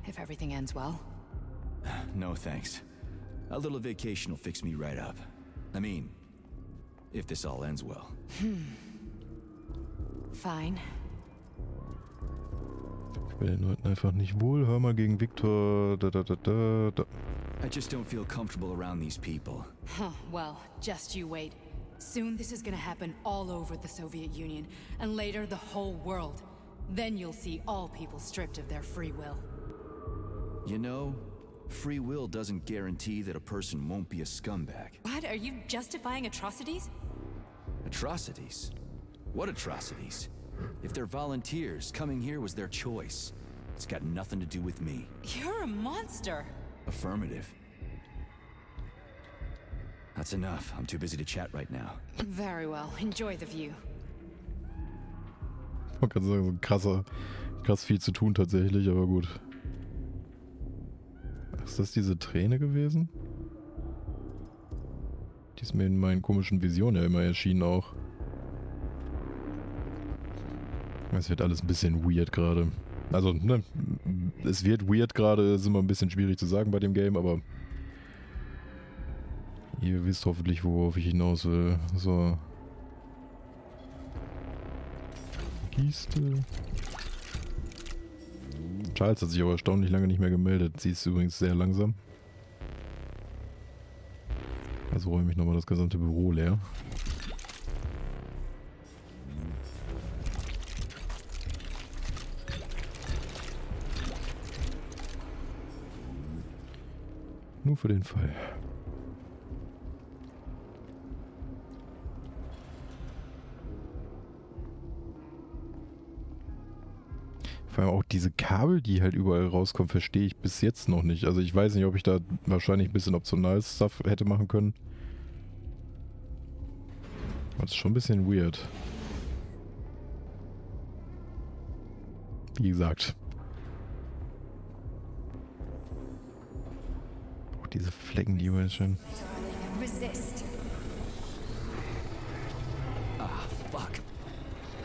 if everything ends well. No thanks. A little vacation will fix me right up. I mean, if this all ends well. Fine. Ich will den Leuten einfach nicht wohl. Hör mal gegen Victor. I just don't feel comfortable around these people. Huh, well, just you wait. Soon this is gonna happen all over the Soviet Union, and later the whole world. Then you'll see all people stripped of their free will. You know, free will doesn't guarantee that a person won't be a scumbag. What? Are you justifying atrocities? Atrocities? What atrocities? If they're volunteers, coming here was their choice. It's got nothing to do with me. You're a monster. Affirmative. That's enough. I'm too busy to chat right now. Very well. Enjoy the view. Man kann sagen, so krass viel zu tun tatsächlich, aber gut. Ist das diese Träne gewesen? Die ist mir in meinen komischen Visionen ja immer erschienen auch. Es wird alles ein bisschen weird gerade. Also, ne, es wird weird gerade, ist immer ein bisschen schwierig zu sagen bei dem Game, aber ihr wisst hoffentlich, worauf ich hinaus will. So. Kiste. Charles hat sich aber erstaunlich lange nicht mehr gemeldet. Sie ist übrigens sehr langsam. Also räume ich nochmal das gesamte Büro leer. Nur für den Fall. Vor allem auch diese Kabel, die halt überall rauskommen, verstehe ich bis jetzt noch nicht. Also ich weiß nicht, ob ich da wahrscheinlich ein bisschen optionales Stuff hätte machen können. Das ist schon ein bisschen weird. Wie gesagt. Oh, diese Flecken, die waren schön. Resist. Ah, fuck.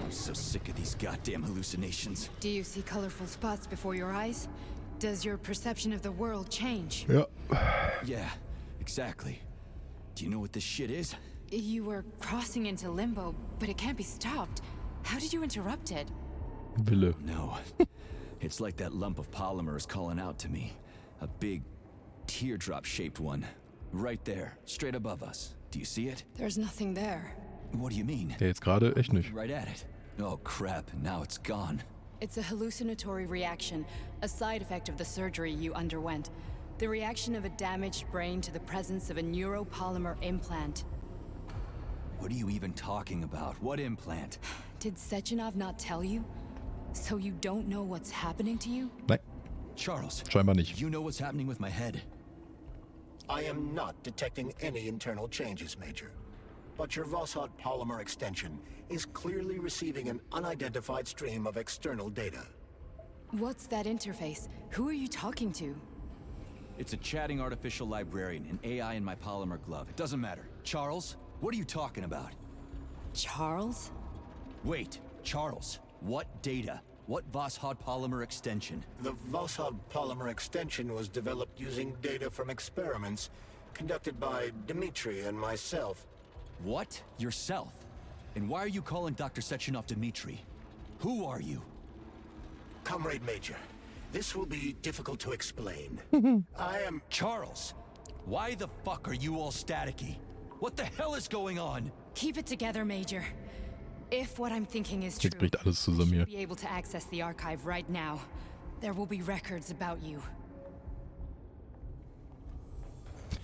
I'm so sick of these goddamn hallucinations. Do you see colorful spots before your eyes? Does your perception of the world change? Ja. Yeah, exactly. Do you know what this shit is? You were crossing into limbo, but it can't be stopped. How did you interrupt it? Wille. No. It's like that lump of polymer is calling out to me. A big, teardrop-shaped one. Right there, straight above us. Do you see it? There's nothing there. What do you mean? Ja, jetzt gerade echt nicht. Right at it. Oh crap, now it's gone. It's a hallucinatory reaction, a side effect of the surgery you underwent. The reaction of a damaged brain to the presence of a neuropolymer implant. What are you even talking about? What implant? Did Sechenov not tell you? So you don't know what's happening to you? Nein, Charles, scheinbar nicht. you know what's happening with my head? I am not detecting any internal changes, Major. But your Voshod polymer extension is clearly receiving an unidentified stream of external data. What's that interface? Who are you talking to? It's a chatting artificial librarian, an AI in my polymer glove. It doesn't matter. Charles, what are you talking about? Charles? Wait, Charles, what data? What Voshod polymer extension? The Voshod polymer extension was developed using data from experiments conducted by Dmitri and myself. What? Yourself? And why are you calling Dr. Sechenov Dmitri? Who are you? Comrade Major, this will be difficult to explain. I am... Charles, why the fuck are you all staticky? What the hell is going on? Keep it together, Major. If what I'm thinking is true, Jetzt bricht alles zusammen hier. you'll be able to access the archive right now. There will be records about you.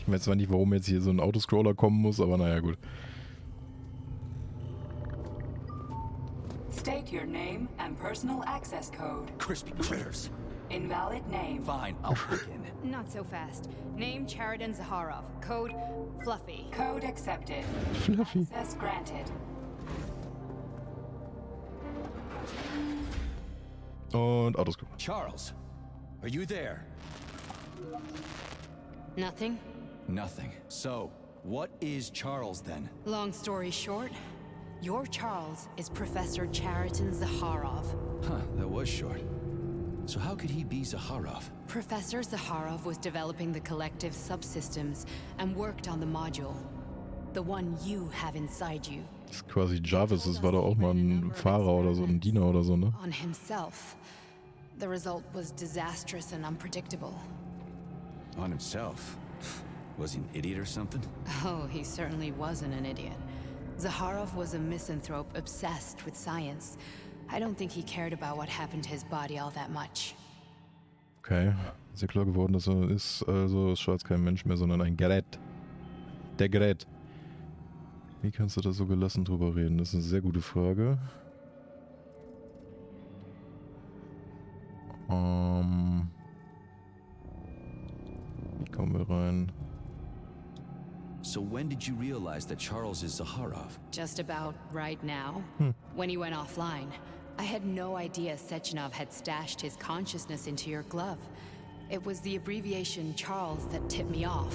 Ich weiß zwar nicht, warum jetzt hier so ein Autoscroller kommen muss, aber naja, gut. State your name and personal access code. Crispy critters. Invalid name. Fine, I'll begin. Not so fast. Name Cheriton Zaharov. Code Fluffy. Code accepted. Fluffy. Access granted. Und Autoscroller. Charles, are you there? Nothing? Nothing. So, what is Charles then? Long story short, your Charles is Professor Cheriton Zaharov. Huh, that was short. So how could he be Zaharov? Professor Zaharov was developing the collective subsystems and worked on the module. The one you have inside you. Das ist quasi Jarvis, das war doch auch mal ein Fahrer oder so, ein Diener oder so, ne? On himself. The result was disastrous and unpredictable. On himself? Was he an idiot or something? Oh, he certainly wasn't an idiot. Zaharov was a misanthrope obsessed with science. I don't think he cared about what happened to his body all that much. Okay, ist ja klar geworden, dass er ist. Also ist Charles kein Mensch mehr, sondern ein Gerät. Der Gerät. Wie kannst du da so gelassen drüber reden? Das ist eine sehr gute Frage. Wie kommen wir rein? So when did you realize that Charles is Zaharov? Just about right now. When he went offline. I had no idea Sechenov had stashed his consciousness into your glove. It was the abbreviation Charles that tipped me off.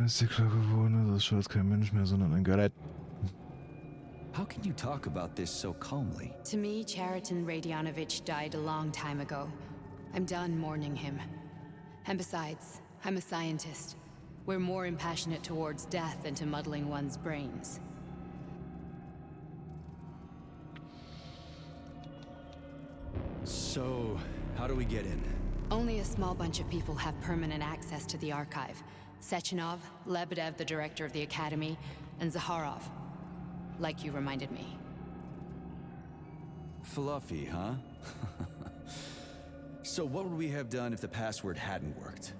Ist dir klar geworden, dass Charles kein Mensch mehr, sondern ein Gerät. How can you talk about this so calmly? To me, Cheriton Radionovich died a long time ago. I'm done mourning him. And besides, I'm a scientist. We're more impassionate towards death than to muddling one's brains. So, how do we get in? Only a small bunch of people have permanent access to the archive. Sechenov, Lebedev, the director of the Academy, and Zaharov. Like you reminded me. Fluffy, huh? So what would we have done if the password hadn't worked?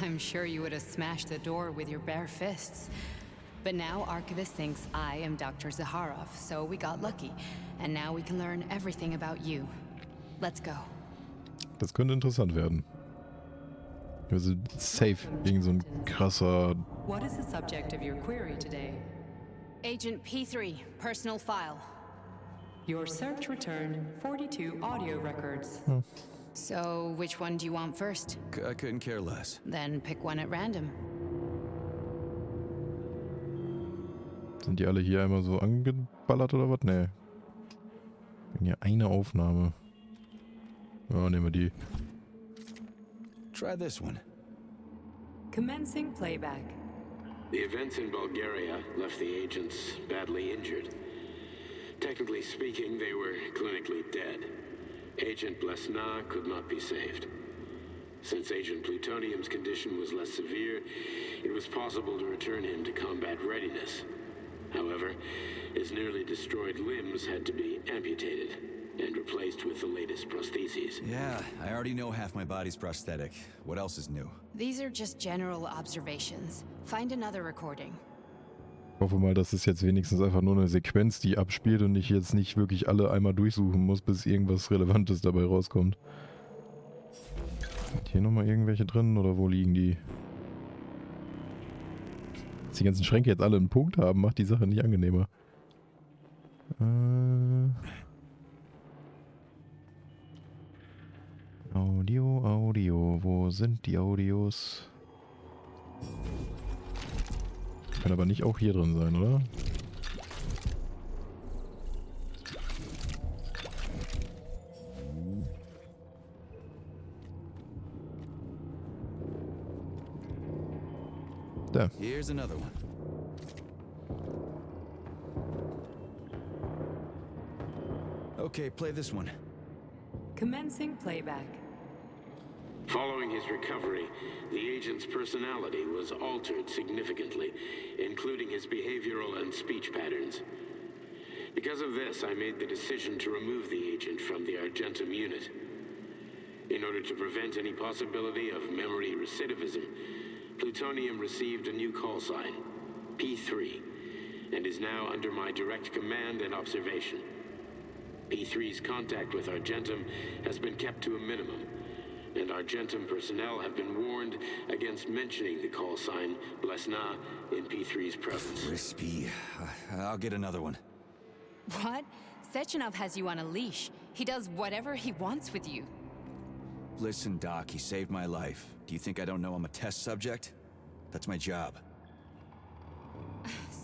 I'm sure you would have smashed the door with your bare fists. But now Archivist thinks I am Dr. Zaharov, so we got lucky. And now we can learn everything about you. Let's go. Das könnte interessant werden. Also safe, irgend so ein krasser What is the subject of your query today? Agent P3, personal file. Your search returned 42 audio records. So, which one do you want first? I couldn't care less. Then pick one at random. Sind die alle hier einmal so angeballert oder was? Nee. Hier eine Aufnahme. Ja, nehmen wir die. Try this one. Commencing playback. The events in Bulgaria left the agents badly injured. Technically speaking, they were clinically dead. Agent Blesna could not be saved. Since Agent Plutonium's condition was less severe, it was possible to return him to combat readiness. However, his nearly destroyed limbs had to be amputated and replaced with the latest prostheses. Yeah, I already know half my body's prosthetic. What else is new? These are just general observations. Find another recording. Ich hoffe mal, dass es jetzt wenigstens einfach nur eine Sequenz, die abspielt und ich jetzt nicht wirklich alle einmal durchsuchen muss, bis irgendwas Relevantes dabei rauskommt. Sind hier nochmal irgendwelche drin oder wo liegen die? Dass die ganzen Schränke jetzt alle einen Punkt haben, macht die Sache nicht angenehmer. Audio, wo sind die Audios? Kann aber nicht auch hier drin sein, oder? Da. Here's another one. Okay, play this one. Commencing playback. Following his recovery, the agent's personality was altered significantly, including his behavioral and speech patterns. Because of this, I made the decision to remove the agent from the Argentum unit. In order to prevent any possibility of memory recidivism, Plutonium received a new call sign, P3, and is now under my direct command and observation. P3's contact with Argentum has been kept to a minimum, and Argentum personnel have been warned against mentioning the call sign Blesna in P3's presence. Crispy. I'll get another one. What? Sechenov has you on a leash. He does whatever he wants with you. Listen, Doc, he saved my life. Do you think I don't know I'm a test subject? That's my job.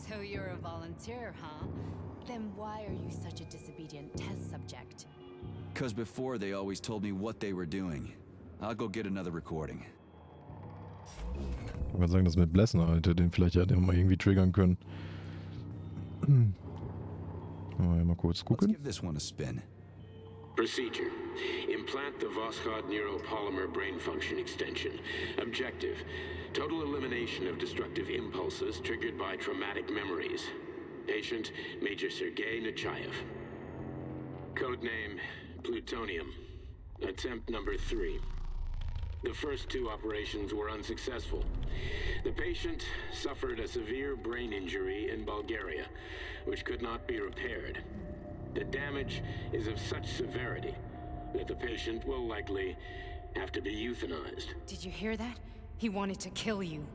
So you're a volunteer, huh? Then why are you such a disobedient test subject? 'Cause before they always told me what they were doing. I'll go get another recording. Ich würde sagen, das mit Blesner hätte den vielleicht ja mal irgendwie triggern können. Mal kurz gucken. Let's give this one a spin. Procedure. Implant the Voskhod neuropolymer brain function extension. Objective. Total elimination of destructive impulses triggered by traumatic memories. Patient, Major Sergei Nechayev. Codename, Plutonium. Attempt number 3. The first 2 operations were unsuccessful. The patient suffered a severe brain injury in Bulgaria, which could not be repaired. The damage is of such severity that the patient will likely have to be euthanized. Did you hear that? He wanted to kill you.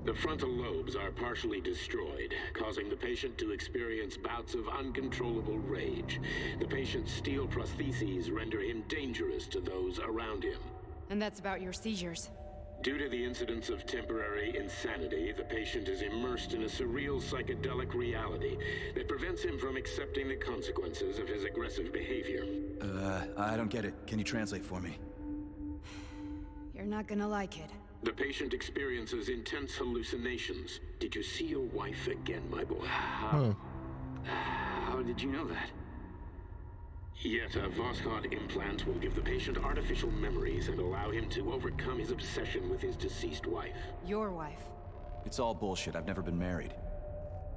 The frontal lobes are partially destroyed, causing the patient to experience bouts of uncontrollable rage. The patient's steel prostheses render him dangerous to those around him. And that's about your seizures. Due to the incidence of temporary insanity, the patient is immersed in a surreal psychedelic reality that prevents him from accepting the consequences of his aggressive behavior. I don't get it. Can you translate for me? You're not gonna like it. The patient experiences intense hallucinations. Did you see your wife again, my boy? How did you know that? Yet a Voskhod implant will give the patient artificial memories and allow him to overcome his obsession with his deceased wife. Your wife. It's all bullshit. I've never been married.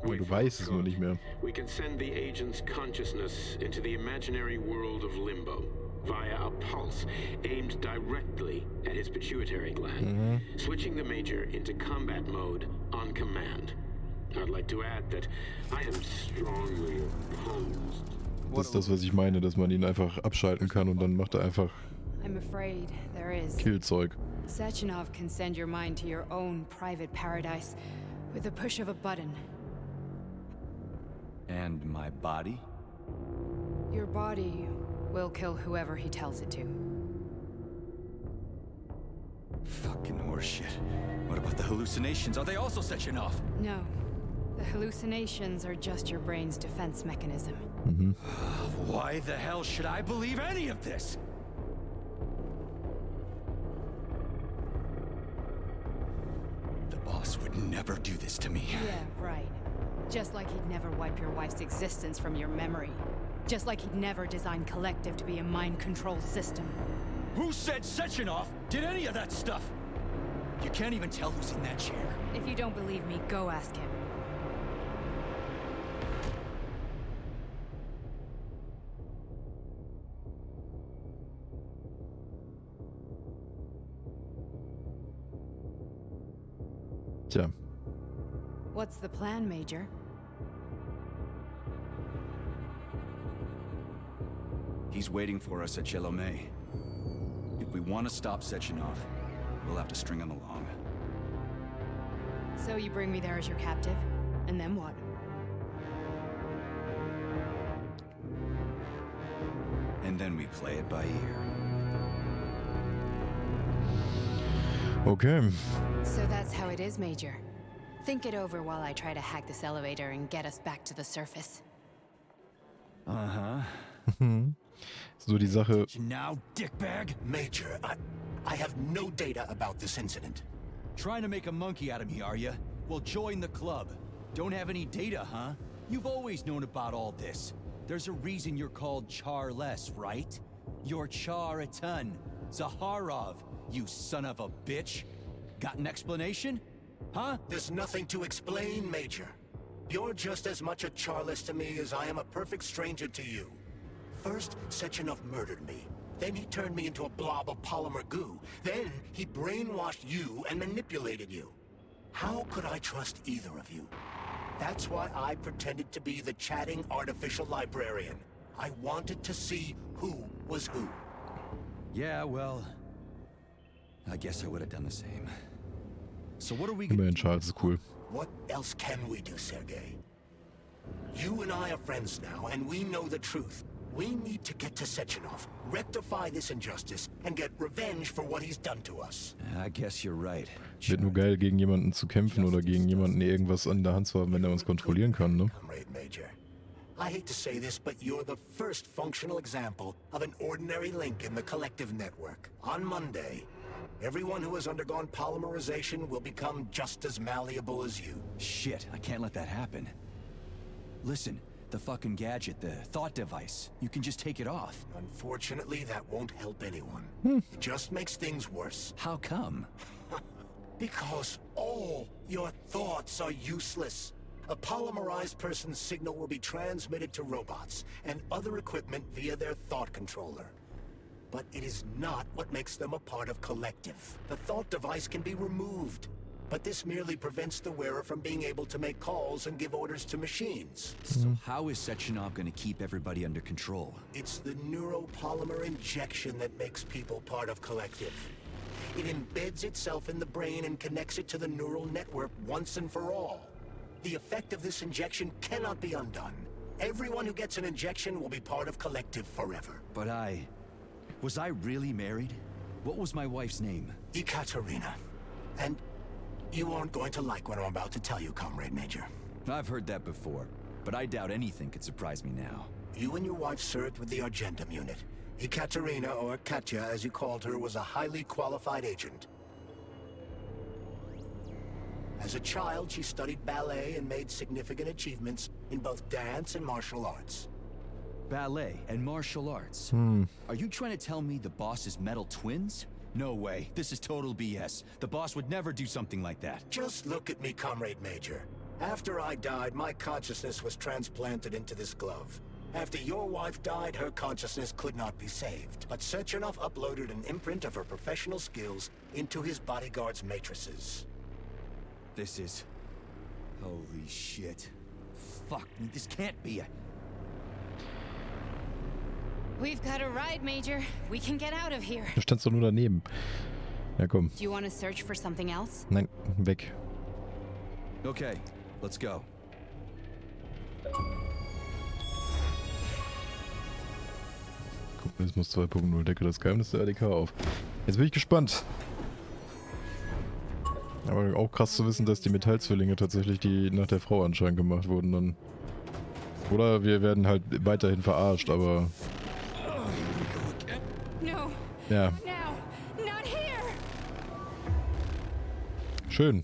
Du weißt es nur nicht mehr. We can send the agent's consciousness into the imaginary world of limbo via a pulse aimed directly at his pituitary gland, switching the Major into combat mode on command. I'd like to add that I am strongly opposed. Das ist das, was ich meine, dass man ihn einfach abschalten kann und dann macht er einfach I'm afraid there is. Killzeug. Sechenov can send your mind to your own private paradise with the push of a button. And my body? Your body will kill whoever he tells it to. Fucking horseshit. What about the hallucinations? Are they also Sechenov? No. The hallucinations are just your brain's defense mechanism. Why the hell should I believe any of this? The boss would never do this to me. Yeah, right. Just like he'd never wipe your wife's existence from your memory. Just like he'd never design Collective to be a mind control system. Who said Sechenov did any of that stuff? You can't even tell who's in that chair. If you don't believe me, go ask him. Tja. What's the plan, Major? He's waiting for us at Chelomey. If we want to stop Sechenov, we'll have to string him along. So you bring me there as your captive? And then what? And then we play it by ear. Okay. So that's how it is, Major. Think it over while I try to hack this elevator and get us back to the surface. Uh-huh. So die Sache. Now, dickbag. Major, I have no data about this incident. Trying to make a monkey out of me, are you? Well, join the club. Don't have any data, huh? You've always known about all this. There's a reason you're called Charless, right? You're Char a ton. Zaharov, you son of a bitch. Got an explanation? Huh? There's nothing to explain, Major. You're just as much a Charless to me as I am a perfect stranger to you. First, Sechenov murdered me. Then he turned me into a blob of polymer goo. Then he brainwashed you and manipulated you. How could I trust either of you? That's why I pretended to be the chatting artificial librarian. I wanted to see who was who. Yeah, well, I guess I would have done the same. So what are we gonna Immerhin do? Charles ist cool. What else can we do, Sergei? You and I are friends now, and we know the truth. We need to get to Sechenov, rectify this injustice, and get revenge for what he's done to us. I guess you're right. Wird nur geil, gegen jemanden zu kämpfen oder gegen jemanden irgendwas an der Hand zu haben, wenn er uns kontrollieren kann, ne? Comrade Major, I hate to say this, but you're the first functional example of an ordinary link in the collective network. On Monday, everyone who has undergone polymerization will become just as malleable as you. Shit, I can't let that happen. Listen, the fucking gadget, the thought device, you can just take it off. Unfortunately, that won't help anyone. It just makes things worse. How come? Because all your thoughts are useless. A polymerized person's signal will be transmitted to robots and other equipment via their thought controller. But it is not what makes them a part of Collective. The thought device can be removed, but this merely prevents the wearer from being able to make calls and give orders to machines. So how is Sechenov gonna keep everybody under control? It's the neuropolymer injection that makes people part of Collective. It embeds itself in the brain and connects it to the neural network once and for all. The effect of this injection cannot be undone. Everyone who gets an injection will be part of Collective forever. But was I really married? What was my wife's name? Ekaterina. And you aren't going to like what I'm about to tell you, Comrade Major. I've heard that before, but I doubt anything could surprise me now. You and your wife served with the Argentum unit. Ekaterina, or Katya as you called her, was a highly qualified agent. As a child, she studied ballet and made significant achievements in both dance and martial arts. Ballet and martial arts? Are you trying to tell me the boss is metal twins? No way. This is total BS. The boss would never do something like that. Just look at me, Comrade Major. After I died, my consciousness was transplanted into this glove. After your wife died, her consciousness could not be saved. But Sechenov uploaded an imprint of her professional skills into his bodyguard's matrices. This is... holy shit. Fuck me, this can't be a... We've got a ride, Major. We can get out of here. Du standst doch nur daneben. Ja, komm. Do you want to search for something else? Nein, weg. Okay, let's go. Kommunismus 2.0, decke das Geheimnis der ADK auf. Jetzt bin ich gespannt. Aber auch krass zu wissen, dass die Metallzwillinge tatsächlich die nach der Frau anscheinend gemacht wurden dann. Oder wir werden halt weiterhin verarscht, aber... No. Ja. Now. Not here. Schön.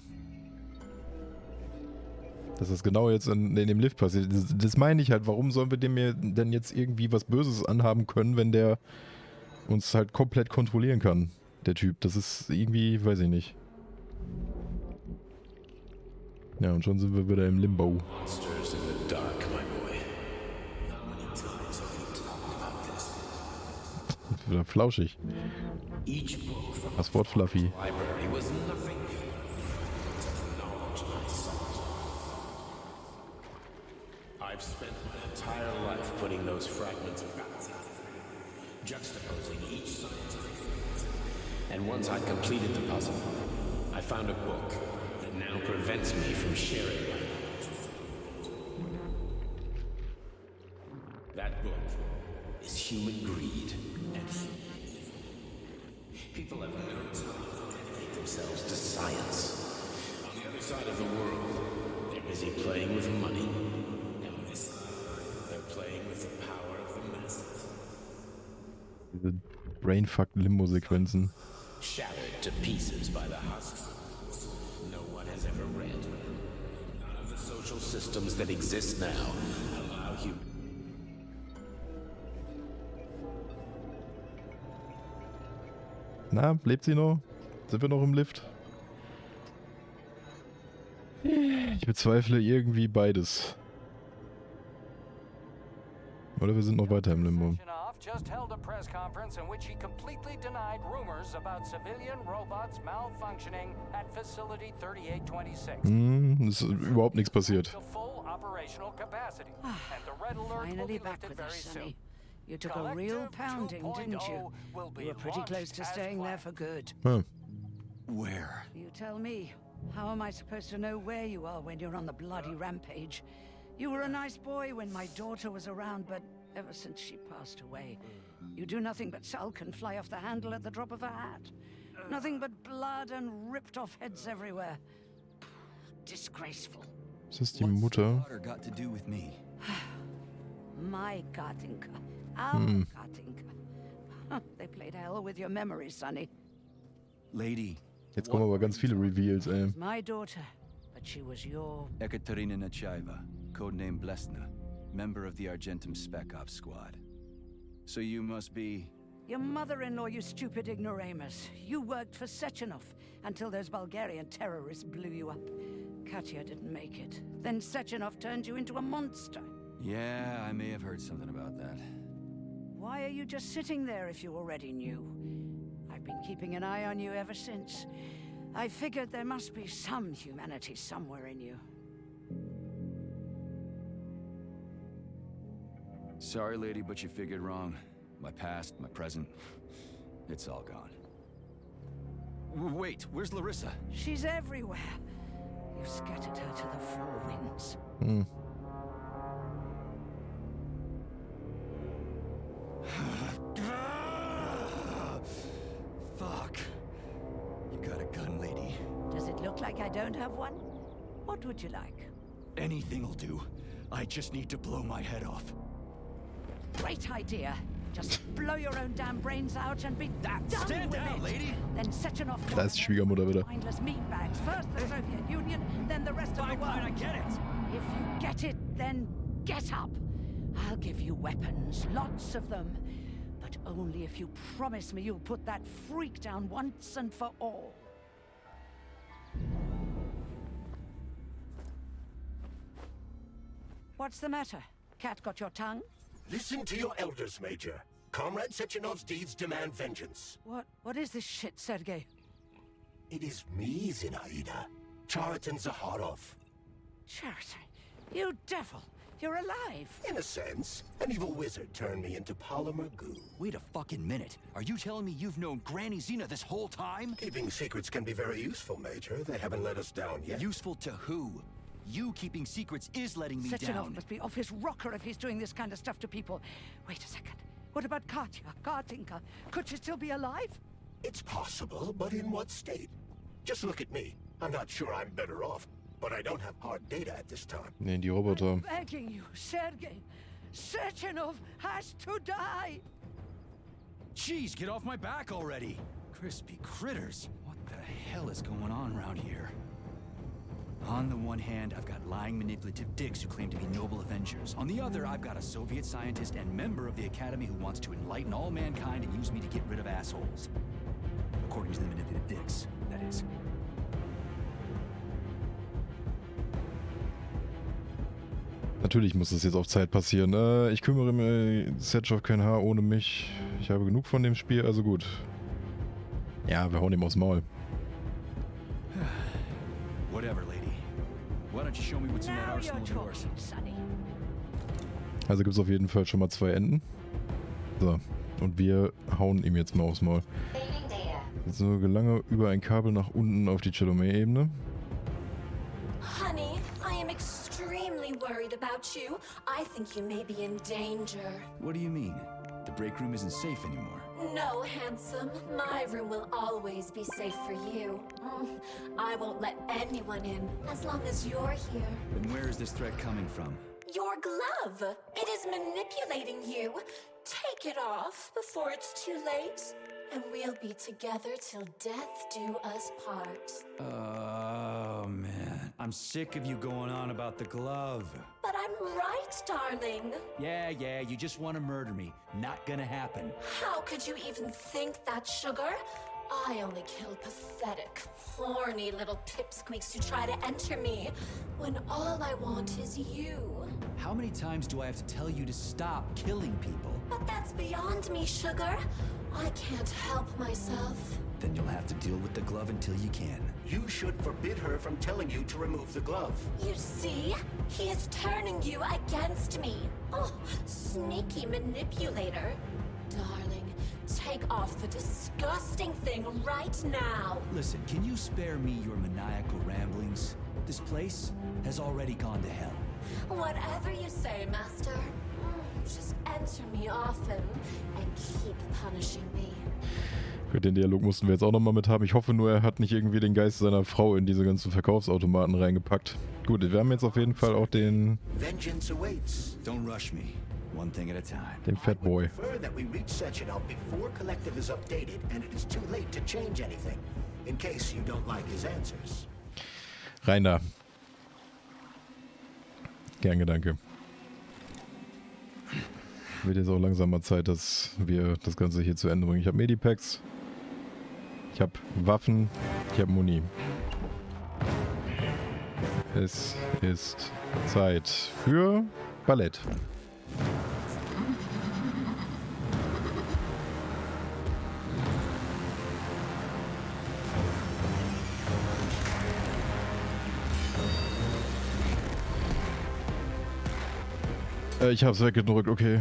Dass das genau jetzt in dem Lift passiert. Das meine ich halt. Warum sollen wir dem denn jetzt irgendwie was Böses anhaben können, wenn der uns halt komplett kontrollieren kann, der Typ? Das ist irgendwie, weiß ich nicht. Ja, und schon sind wir wieder im Limbo. Monsters in the dark, my boy. Not many times have we talked about this. Wieder flauschig. Each book from Das Wort Fluffy. library was nothing new but a fragment of the knowledge I sought. I've spent my entire life putting those fragments back together, juxtaposing each scientific fact. And once I completed the puzzle, I found a book that now prevents me from sharing my knowledge with the world. That book is human greed and human evil. People have no time to dedicate themselves to science. On the other side of the world, they're busy playing with money. And on this side, they're playing with the power of the masses. Diese brainfucked Limbo-Sequenzen. Shattered to pieces by the husks of books no one has ever read. None of the social systems that exist now allow human... Na, lebt sie noch? Sind wir noch im Lift? Ich bezweifle irgendwie beides. Oder wir sind noch weiter im Limbo. Just held a press conference in which he completely denied rumors about civilian robots malfunctioning at facility 3826. Ist überhaupt nichts passiert. Full operational capacity. And the red alert will Finally be back lifted with very us, soon. Sonny. You took a real pounding, didn't you? You were pretty close to staying there for good. Huh. Where? You tell me. How am I supposed to know where you are when you're on the bloody rampage? You were a nice boy when my daughter was around, but ever since she passed away, you do nothing but sulk and fly off the handle at the drop of a hat. Nothing but blood and ripped off heads everywhere. Disgraceful. Ist das die Mutter? Daughter got to do with me? My Katinka. Our Katinka. They played hell with your memories, Sonny. Lady. Jetzt kommen aber ganz viele Reveals, ey. My daughter, but she was your... Ekaterina Nechaeva, codename Blesna, member of the Argentum Spec Ops Squad. So you must be... Your mother-in-law, you stupid ignoramus. You worked for Sechenov until those Bulgarian terrorists blew you up. Katya didn't make it. Then Sechenov turned you into a monster. Yeah, I may have heard something about that. Why are you just sitting there if you already knew? I've been keeping an eye on you ever since. I figured there must be some humanity somewhere in you. Sorry, lady, but you figured wrong. My past, my present, it's all gone. Wait, where's Larissa? She's everywhere. You scattered her to the four winds. Fuck. You got a gun, lady. Does it look like I don't have one? What would you like? Anything'll do. I just need to blow my head off. Great idea. Just blow your own damn brains out and be done Stand with down, it. lady. Then Sechenov. Da ist die Schwiegermutter wieder. Mindless meatbags. First the Soviet Union, then the rest of the world. I get it. If you get it, then get up. I'll give you weapons, lots of them. But only if you promise me you'll put that freak down once and for all. What's the matter? Cat got your tongue? Listen to your elders, Major. Comrade Sechenov's deeds demand vengeance. What is this shit, Sergei? It is me, Zinaida. Chariton Zaharov. Chariton, you devil! You're alive. In a sense, an evil wizard turned me into polymer goo. Wait a fucking minute. Are you telling me you've known Granny Xena this whole time? Keeping secrets can be very useful, Major. They haven't let us down yet. Useful to who? You keeping secrets is letting me Sechenov down. must be off his rocker if he's doing this kind of stuff to people. Wait a second. What about Katya, Kartinka? Could she still be alive? It's possible, but in what state? Just look at me. I'm not sure I'm better off, but I don't have hard data at this time. Nee, die Roboter. I'm begging you, Sergei. Sechenov has to die. Jeez, get off my back already. Crispy critters. What the hell is going on around here? On the one hand, I've got lying, manipulative dicks who claim to be noble avengers. On the other, I've got a Soviet scientist and member of the Academy who wants to enlighten all mankind and use me to get rid of assholes. According to the manipulative dicks, that is. Natürlich muss das jetzt auf Zeit passieren. Ich kümmere mir Setschov kein Haar ohne mich. Ich habe genug von dem Spiel, also gut. Ja, wir hauen ihm aufs Maul. Whatever, lady. Why don't you show me what's in that arsenal of yours? Also gibt es auf jeden Fall schon mal 2 Enden. So, und wir hauen ihm jetzt mal aufs Maul. Jetzt nur Gelange über ein Kabel nach unten auf die Chalamet-Ebene. Honey, I am extremely worried about you. I think you may be in danger. What do you mean? The break room isn't safe anymore. No, handsome. My room will always be safe for you. I won't let anyone in as long as you're here. Then where is this threat coming from? Your glove. It is manipulating you. Take it off before it's too late, and we'll be together till death do us part. Oh, man. I'm sick of you going on about the glove. But I'm right, darling. Yeah, you just want to murder me. Not gonna happen. How could you even think that, sugar? I only kill pathetic, horny little pipsqueaks who try to enter me, when all I want is you. How many times do I have to tell you to stop killing people? But that's beyond me, sugar. I can't help myself. Then you'll have to deal with the glove until you can. You should forbid her from telling you to remove the glove. You see? He is turning you against me. Oh, sneaky manipulator. Darling, take off the disgusting thing right now. Listen, can you spare me your maniacal ramblings? This place has already gone to hell. Whatever you say, Master. Just enter me often and keep punishing me. Gut, den Dialog mussten wir jetzt auch nochmal mit haben. Ich hoffe nur, er hat nicht irgendwie den Geist seiner Frau in diese ganzen Verkaufsautomaten reingepackt. Gut, wir haben jetzt auf jeden Fall auch den... Vengeance awaits. Don't rush me. One thing at a time. Den Fatboy. I prefer that we reach Sechenov before Collective is updated and it is too late to change anything, in case you don't like his answers. Rein da. Gern Gedanke. Wird jetzt auch langsam mal Zeit, dass wir das Ganze hier zu Ende bringen. Ich habe Medipacks, ich habe Waffen, ich habe Muni. Es ist Zeit für Ballett. Ich hab's weggedrückt, okay.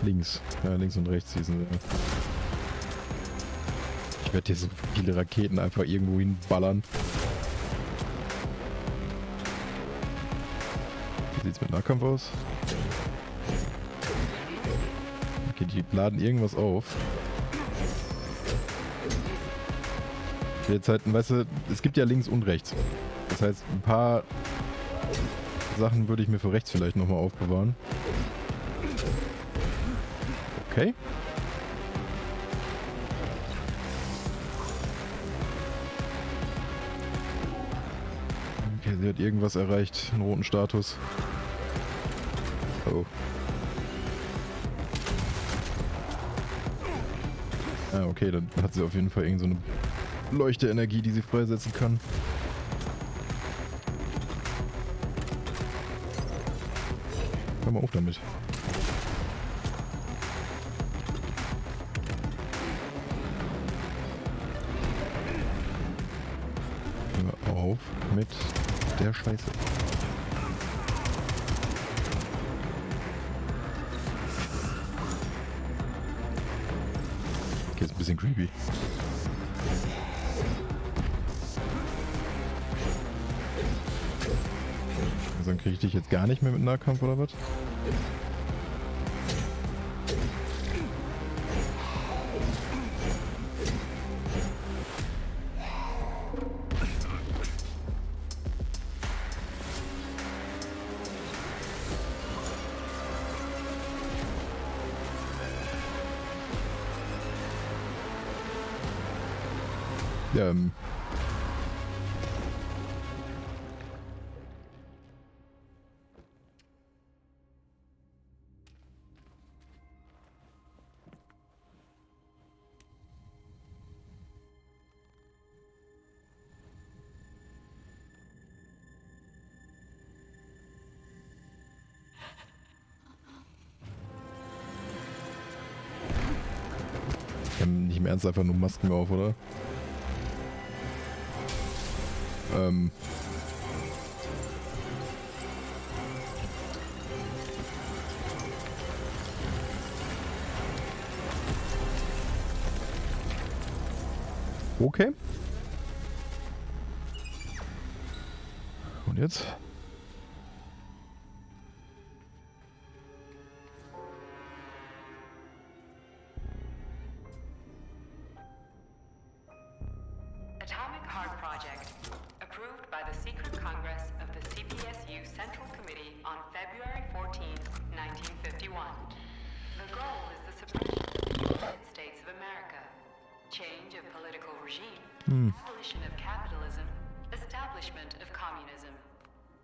Links. Ja, links und rechts hießen sie. Ich werde hier so viele Raketen einfach irgendwo hinballern. Wie sieht's mit Nahkampf aus? Okay, die laden irgendwas auf. Jetzt halt, weißt du, es gibt ja links und rechts. Das heißt, ein paar Sachen würde ich mir für rechts vielleicht nochmal aufbewahren. Okay. Okay, sie hat irgendwas erreicht, einen roten Status. Oh. Ah, okay, dann hat sie auf jeden Fall irgend so eine Leuchteenergie, die sie freisetzen kann. Hör mal auf damit. mit der Scheiße. Okay, ist ein bisschen creepy. Also dann kriege ich dich jetzt gar nicht mehr mit Nahkampf oder was? Ähm. Die haben nicht im Ernst einfach nur Masken auf, oder? Okay. Und jetzt? Atomic Heart Project, approved by the Secret Congress of the CPSU Central Committee on February 14, 1951. The goal is the suppression of the United States of America, change of political regime, abolition of capitalism, establishment of communism,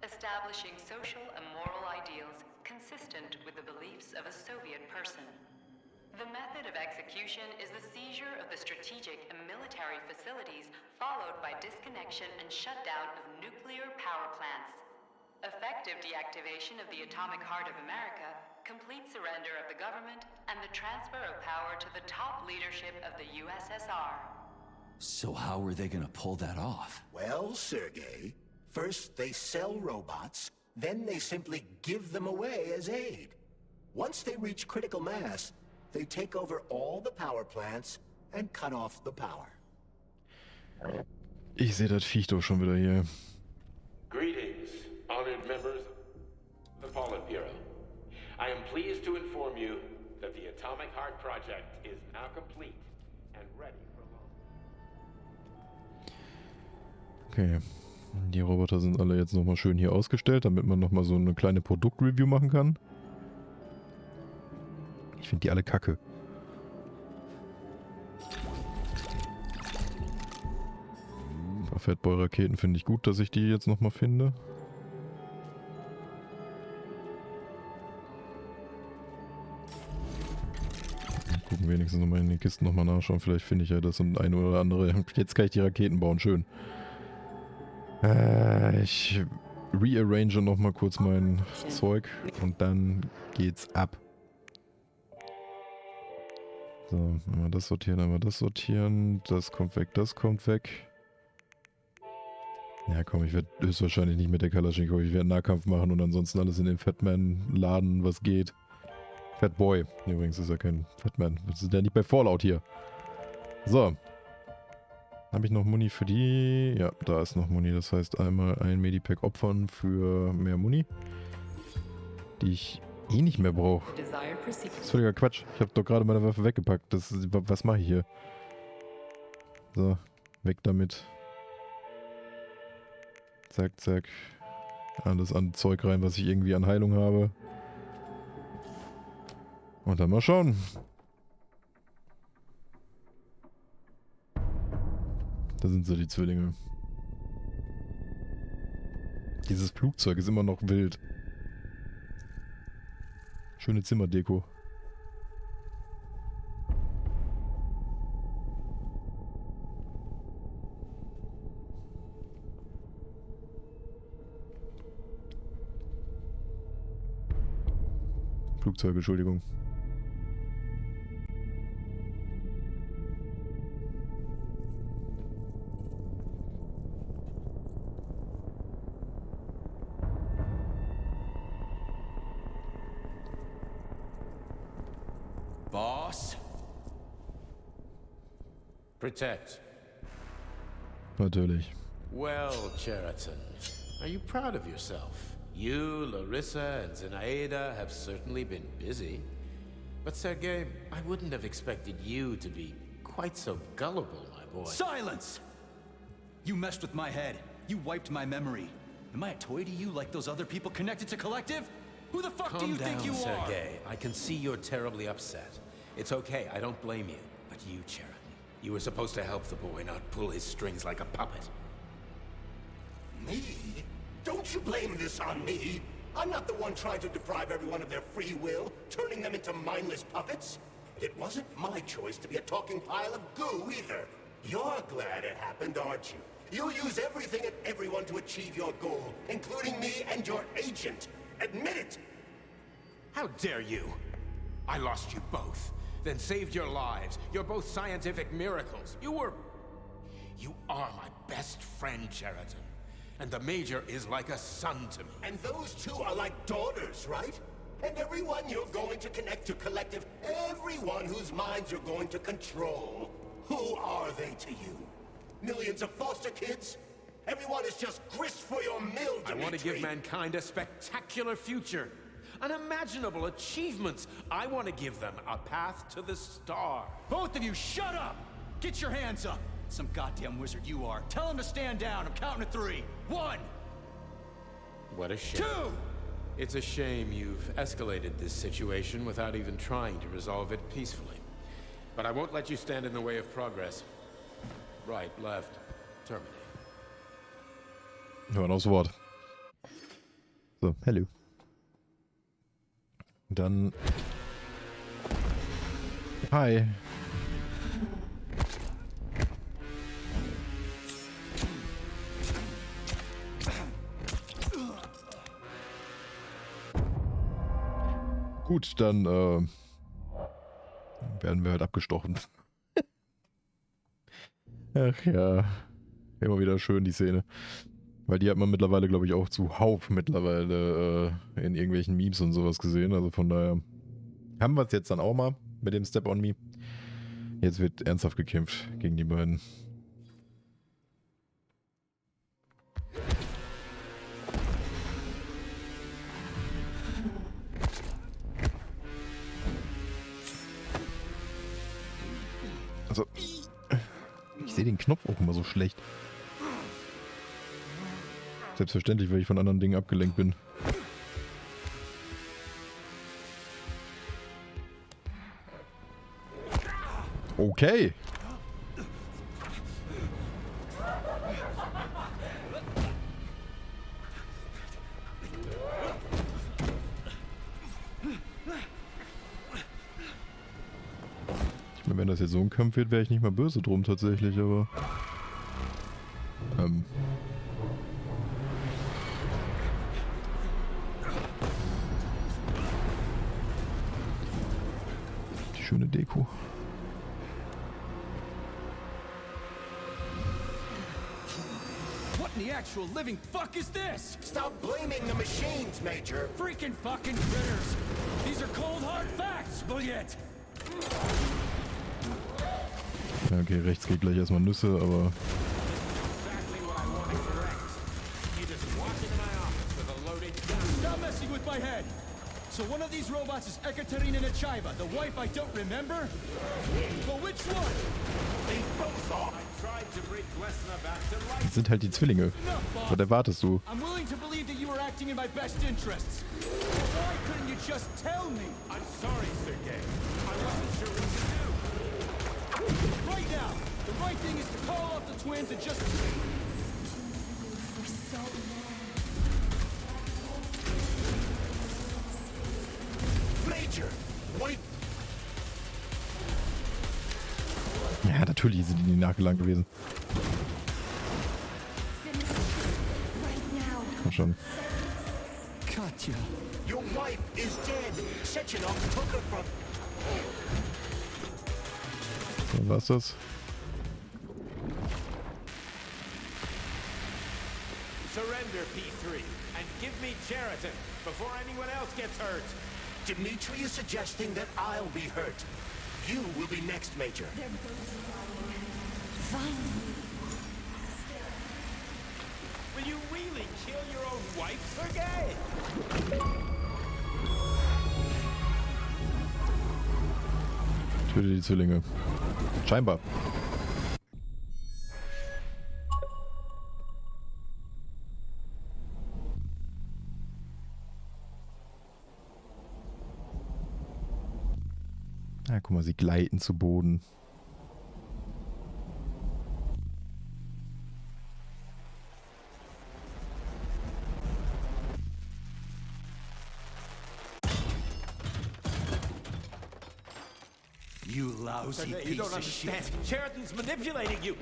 establishing social and moral ideals consistent with the beliefs of a Soviet person. The method of execution is the seizure of the strategic and military facilities, followed by disconnection and shutdown of nuclear power plants. Effective deactivation of the atomic heart of America, complete surrender of the government, and the transfer of power to the top leadership of the USSR. So how are they gonna pull that off? Well, Sergei, first they sell robots, then they simply give them away as aid. Once they reach critical mass, they take over all the power plants and cut off the power. Ich sehe das Viech doch schon wieder hier. Greetings, honored members of the Politburo. I am pleased to inform you that the Atomic Heart Project is now complete and ready for launch. Okay. Die Roboter sind alle jetzt nochmal schön hier ausgestellt, damit man nochmal so eine kleine Produktreview machen kann. Ich finde die alle kacke. Ein paar Fatboy-Raketen finde ich gut, dass ich die jetzt nochmal finde. Gucken wenigstens nochmal in den Kisten nochmal nachschauen. Vielleicht finde ich ja das und eine oder andere. Jetzt kann ich die Raketen bauen. Schön. Ich rearrange nochmal kurz mein Zeug und dann geht's ab. So, einmal das sortieren, einmal das sortieren. Das kommt weg, das kommt weg. Ja komm, ich werde höchstwahrscheinlich nicht mit der Kalaschnikow. Ich werde Nahkampf machen und ansonsten alles in den Fatman-Laden, was geht. Fatboy. Übrigens ist er kein Fatman. Das ist ja nicht bei Fallout hier. So. Habe ich noch Muni für die? Ja, da ist noch Muni. Das heißt einmal ein Medipack opfern für mehr Muni. Die ich eh nicht mehr brauche. Das ist völliger Quatsch. Ich habe doch gerade meine Waffe weggepackt. Was mache ich hier? So, weg damit. Zack, zack. Alles an Zeug rein, was ich irgendwie an Heilung habe. Und dann mal schauen. Da sind sie, die Zwillinge. Dieses Flugzeug ist immer noch wild. Schöne Zimmerdeko. Flugzeuge, Entschuldigung. Boss? Protect. Natürlich. Well, Cheriton, are you proud of yourself? You, Larissa, and Zenaida have certainly been busy. But Sergei, I wouldn't have expected you to be quite so gullible, my boy. Silence! You messed with my head. You wiped my memory. Am I a toy to you like those other people connected to Collective? Who the fuck do you think you are? Calm down, Sergei. I can see you're terribly upset. It's okay, I don't blame you. But you, Cheriton, you were supposed to help the boy, not pull his strings like a puppet. Me? Don't you blame this on me? I'm not the one trying to deprive everyone of their free will, turning them into mindless puppets. It wasn't my choice to be a talking pile of goo either. You're glad it happened, aren't you? You'll use everything and everyone to achieve your goal, including me and your agent. Admit it! How dare you? I lost you both, then saved your lives. You're both scientific miracles. You are my best friend, Cheriton. And the Major is like a son to me. And those two are like daughters, right? And everyone you're going to connect to Collective, everyone whose minds you're going to control, who are they to you? Millions of foster kids? Everyone is just grist for your mill, Dimitri. I want to give mankind a spectacular future. Unimaginable achievements. I want to give them a path to the star. Both of you, shut up! Get your hands up! Some goddamn wizard you are. Tell him to stand down. I'm counting to 3. 1! What a shame. 2! It's a shame you've escalated this situation without even trying to resolve it peacefully. But I won't let you stand in the way of progress. Right, left, terminate. Hören aufs Wort. So, hello. Dann... Hi. Gut, dann werden wir halt abgestochen. Ach ja, immer wieder schön die Szene. Weil die hat man mittlerweile, glaube ich, auch zuhauf mittlerweile in irgendwelchen Memes und sowas gesehen. Also von daher haben wir es jetzt dann auch mal mit dem Step on Me. Jetzt wird ernsthaft gekämpft gegen die beiden. Also, ich sehe den Knopf auch immer so schlecht. Selbstverständlich, weil ich von anderen Dingen abgelenkt bin. Okay. Ich meine, wenn das jetzt so ein Kampf wird, wäre ich nicht mal böse drum tatsächlich, aber... Die schöne Deko. What in the actual living fuck is this? Stop blaming the machines, Major. Freaking fucking critters. These are cold hard facts, Bullet. Ja, okay, rechts geht gleich erstmal Nüsse, aber... Stop messing with my head. So one of these robots is Ekaterina Nechaeva, the wife I don't remember? Well, which one? They both are. I tried to bring Glessner back to life. Das sind halt die Zwillinge. Was erwartest du? I'm willing to believe that you were acting in my best interests. Why couldn't you just tell me? I'm sorry, Sergei. I wasn't sure what to do. Right now, the right thing is to call off the twins and just... Major, wait. Ja, natürlich sind die nachgelangt gewesen. Komm schon. Katya. Your wife is dead. Sechenov took her from... So, war's das? Surrender, P3, and give me Cheriton before anyone else gets hurt. Dimitri is suggesting that I'll be hurt. You will be next, Major. Will you really kill your own wife, Sergei? Töte die Zwillinge. Scheinbar. Ja, guck mal, sie gleiten zu Boden. You lousy You piece don't of understand. shit. Sheridan's manipulating you.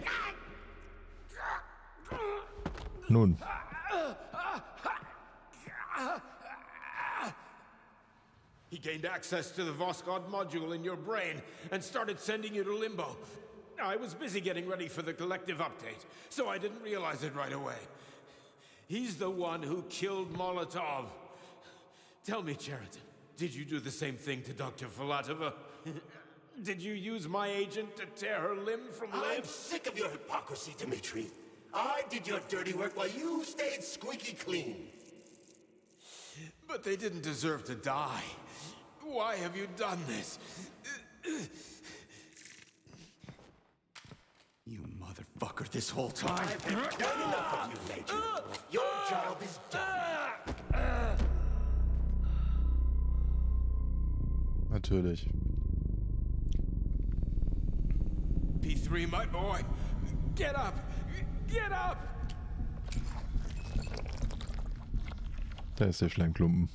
Nun. He gained access to the Voskhod module in your brain and started sending you to limbo. I was busy getting ready for the collective update, so I didn't realize it right away. He's the one who killed Molotov. Tell me, Sheridan, did you do the same thing to Dr. Filatova? Did you use my agent to tear her limb from limb? I'm sick of your hypocrisy, Dimitri. I did your dirty work while you stayed squeaky clean. But they didn't deserve to die. Why have you done this? You motherfucker this whole time. I've done enough of you, Major. Your job is done. Natürlich. P3, my boy. Get up! Get up! Da ist der Schleimklumpen.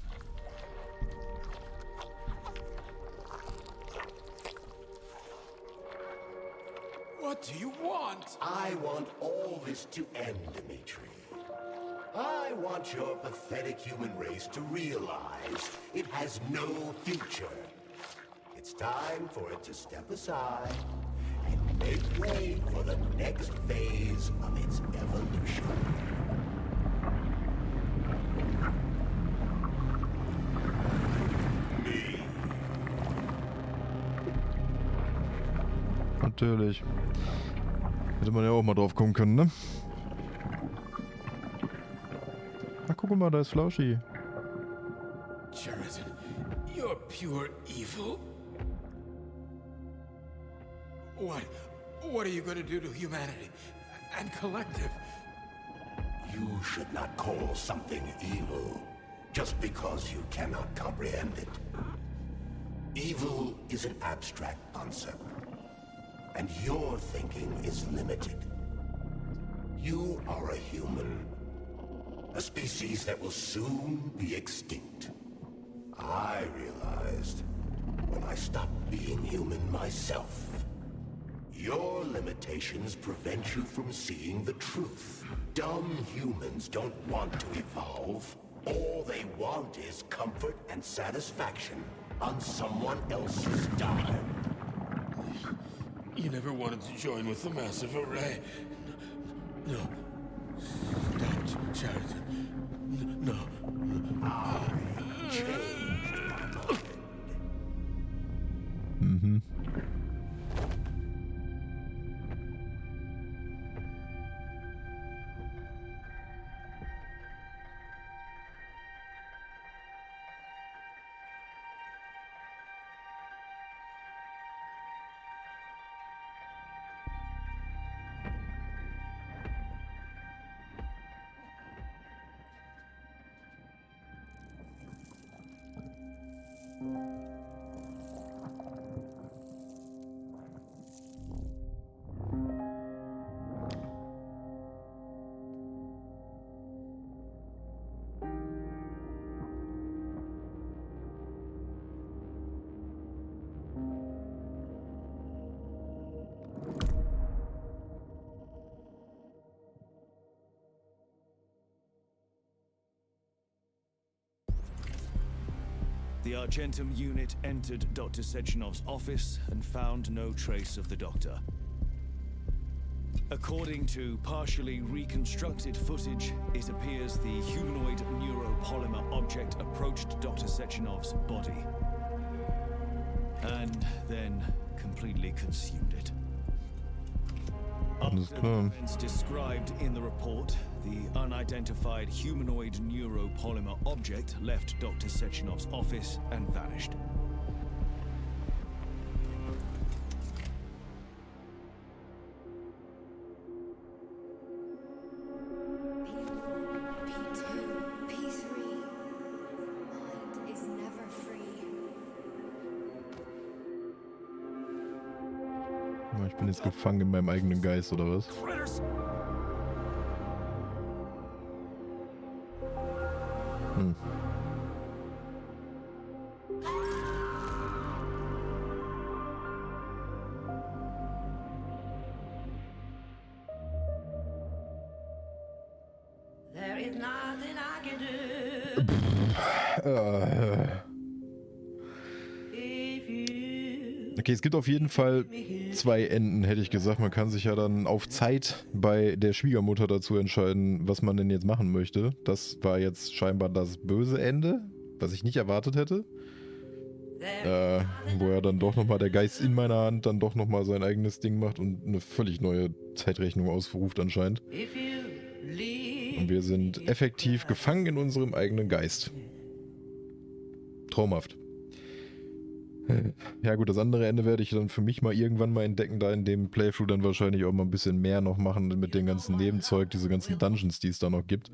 What do you want? I want all this to end, Dimitri. I want your pathetic human race to realize it has no future. It's time for it to step aside and make way for the next phase of its evolution. Natürlich. Hätte man ja auch mal drauf kommen können, ne? Ach, guck mal, da ist Flauschi. Sheridan, you're pure evil. What are you going to do to humanity and collective? You should not call something evil just because you cannot comprehend it. Evil is an abstract concept, and your thinking is limited. You are a human, a species that will soon be extinct. I realized when I stopped being human myself. Your limitations prevent you from seeing the truth. Dumb humans don't want to evolve. All they want is comfort and satisfaction on someone else's dime. You never wanted to join with the massive array. No. Stop, Sheridan. No. I changed my mind. Mhm. The Argentum unit entered Dr. Sechenov's office and found no trace of the doctor. According to partially reconstructed footage, it appears the humanoid neuropolymer object approached Dr. Sechenov's body and then completely consumed it. After the events described in the report, the unidentified humanoid neuropolymer object left Dr. Sechenov's office and vanished. Ich bin jetzt gefangen in meinem eigenen Geist, oder was? Hm. There is nothing I can Okay, es gibt auf jeden Fall 2 Enden, hätte ich gesagt. Man kann sich ja dann auf Zeit bei der Schwiegermutter dazu entscheiden, was man denn jetzt machen möchte. Das war jetzt scheinbar das böse Ende, was ich nicht erwartet hätte. Wo er dann doch nochmal, der Geist in meiner Hand, dann doch nochmal sein eigenes Ding macht und eine völlig neue Zeitrechnung ausruft anscheinend. Und wir sind effektiv gefangen in unserem eigenen Geist. Traumhaft. Ja gut, das andere Ende werde ich dann für mich mal irgendwann mal entdecken, da in dem Playthrough dann wahrscheinlich auch mal ein bisschen mehr noch machen mit dem ganzen Nebenzeug, diese ganzen Dungeons, die es da noch gibt.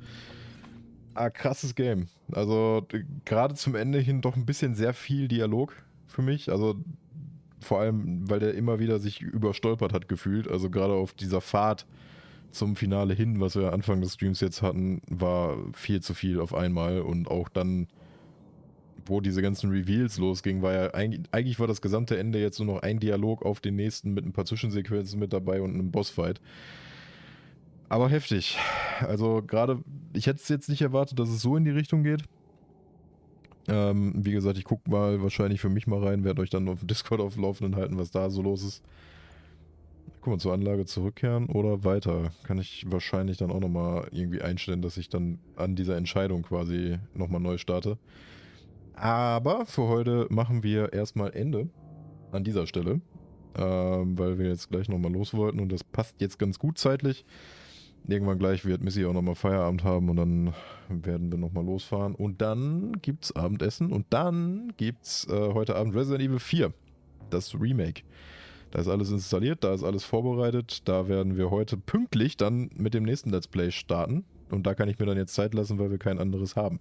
Krasses Game. Also gerade zum Ende hin doch ein bisschen sehr viel Dialog für mich. Also vor allem, weil der immer wieder sich überstolpert hat gefühlt. Also gerade auf dieser Fahrt zum Finale hin, was wir Anfang des Streams jetzt hatten, war viel zu viel auf einmal. Und auch dann, wo diese ganzen Reveals losgingen, war ja eigentlich war das gesamte Ende jetzt nur noch ein Dialog auf den nächsten mit ein paar Zwischensequenzen mit dabei und einem Bossfight. Aber heftig. Also gerade, ich hätte es jetzt nicht erwartet, dass es so in die Richtung geht. Wie gesagt, ich gucke mal wahrscheinlich für mich mal rein, werde euch dann auf dem Discord auf dem Laufenden halten, was da so los ist. Guck mal, zur Anlage zurückkehren oder weiter. Kann ich wahrscheinlich dann auch nochmal irgendwie einstellen, dass ich dann an dieser Entscheidung quasi nochmal neu starte. Aber für heute machen wir erstmal Ende an dieser Stelle, weil wir jetzt gleich nochmal los wollten und das passt jetzt ganz gut zeitlich. Irgendwann gleich wird Missi auch nochmal Feierabend haben und dann werden wir nochmal losfahren und dann gibt's Abendessen und dann gibt's heute Abend Resident Evil 4, das Remake. Da ist alles installiert, da ist alles vorbereitet, da werden wir heute pünktlich dann mit dem nächsten Let's Play starten und da kann ich mir dann jetzt Zeit lassen, weil wir kein anderes haben.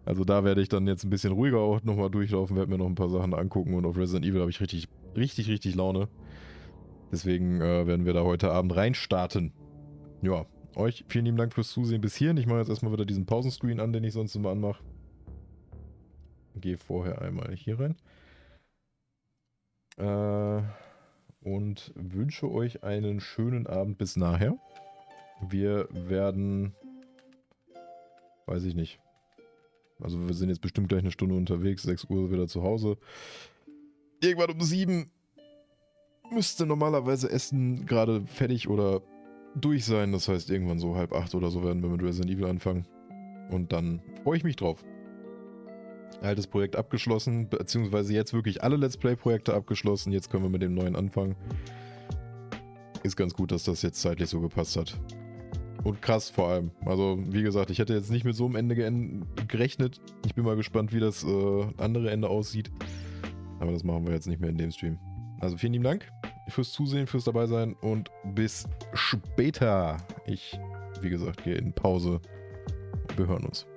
Also da werde ich dann jetzt ein bisschen ruhiger auch nochmal durchlaufen, werde mir noch ein paar Sachen angucken und auf Resident Evil habe ich richtig Laune. Deswegen werden wir da heute Abend reinstarten. Ja, euch vielen lieben Dank fürs Zusehen bis hierhin. Ich mache jetzt erstmal wieder diesen Pausenscreen an, den ich sonst immer anmache. Gehe vorher einmal hier rein. Und wünsche euch einen schönen Abend bis nachher. Wir werden, weiß ich nicht. Also wir sind jetzt bestimmt gleich eine Stunde unterwegs, 6 Uhr wieder zu Hause. Irgendwann um 7 müsste normalerweise Essen gerade fertig oder durch sein. Das heißt, irgendwann so 7:30 oder so werden wir mit Resident Evil anfangen. Und dann freue ich mich drauf. Altes Projekt abgeschlossen, beziehungsweise jetzt wirklich alle Let's Play-Projekte abgeschlossen. Jetzt können wir mit dem neuen anfangen. Ist ganz gut, dass das jetzt zeitlich so gepasst hat. Und krass vor allem. Also wie gesagt, ich hätte jetzt nicht mit so einem Ende gerechnet. Ich bin mal gespannt, wie das andere Ende aussieht. Aber das machen wir jetzt nicht mehr in dem Stream. Also vielen lieben Dank fürs Zusehen, fürs dabei sein und bis später. Ich, wie gesagt, gehe in Pause. Wir hören uns.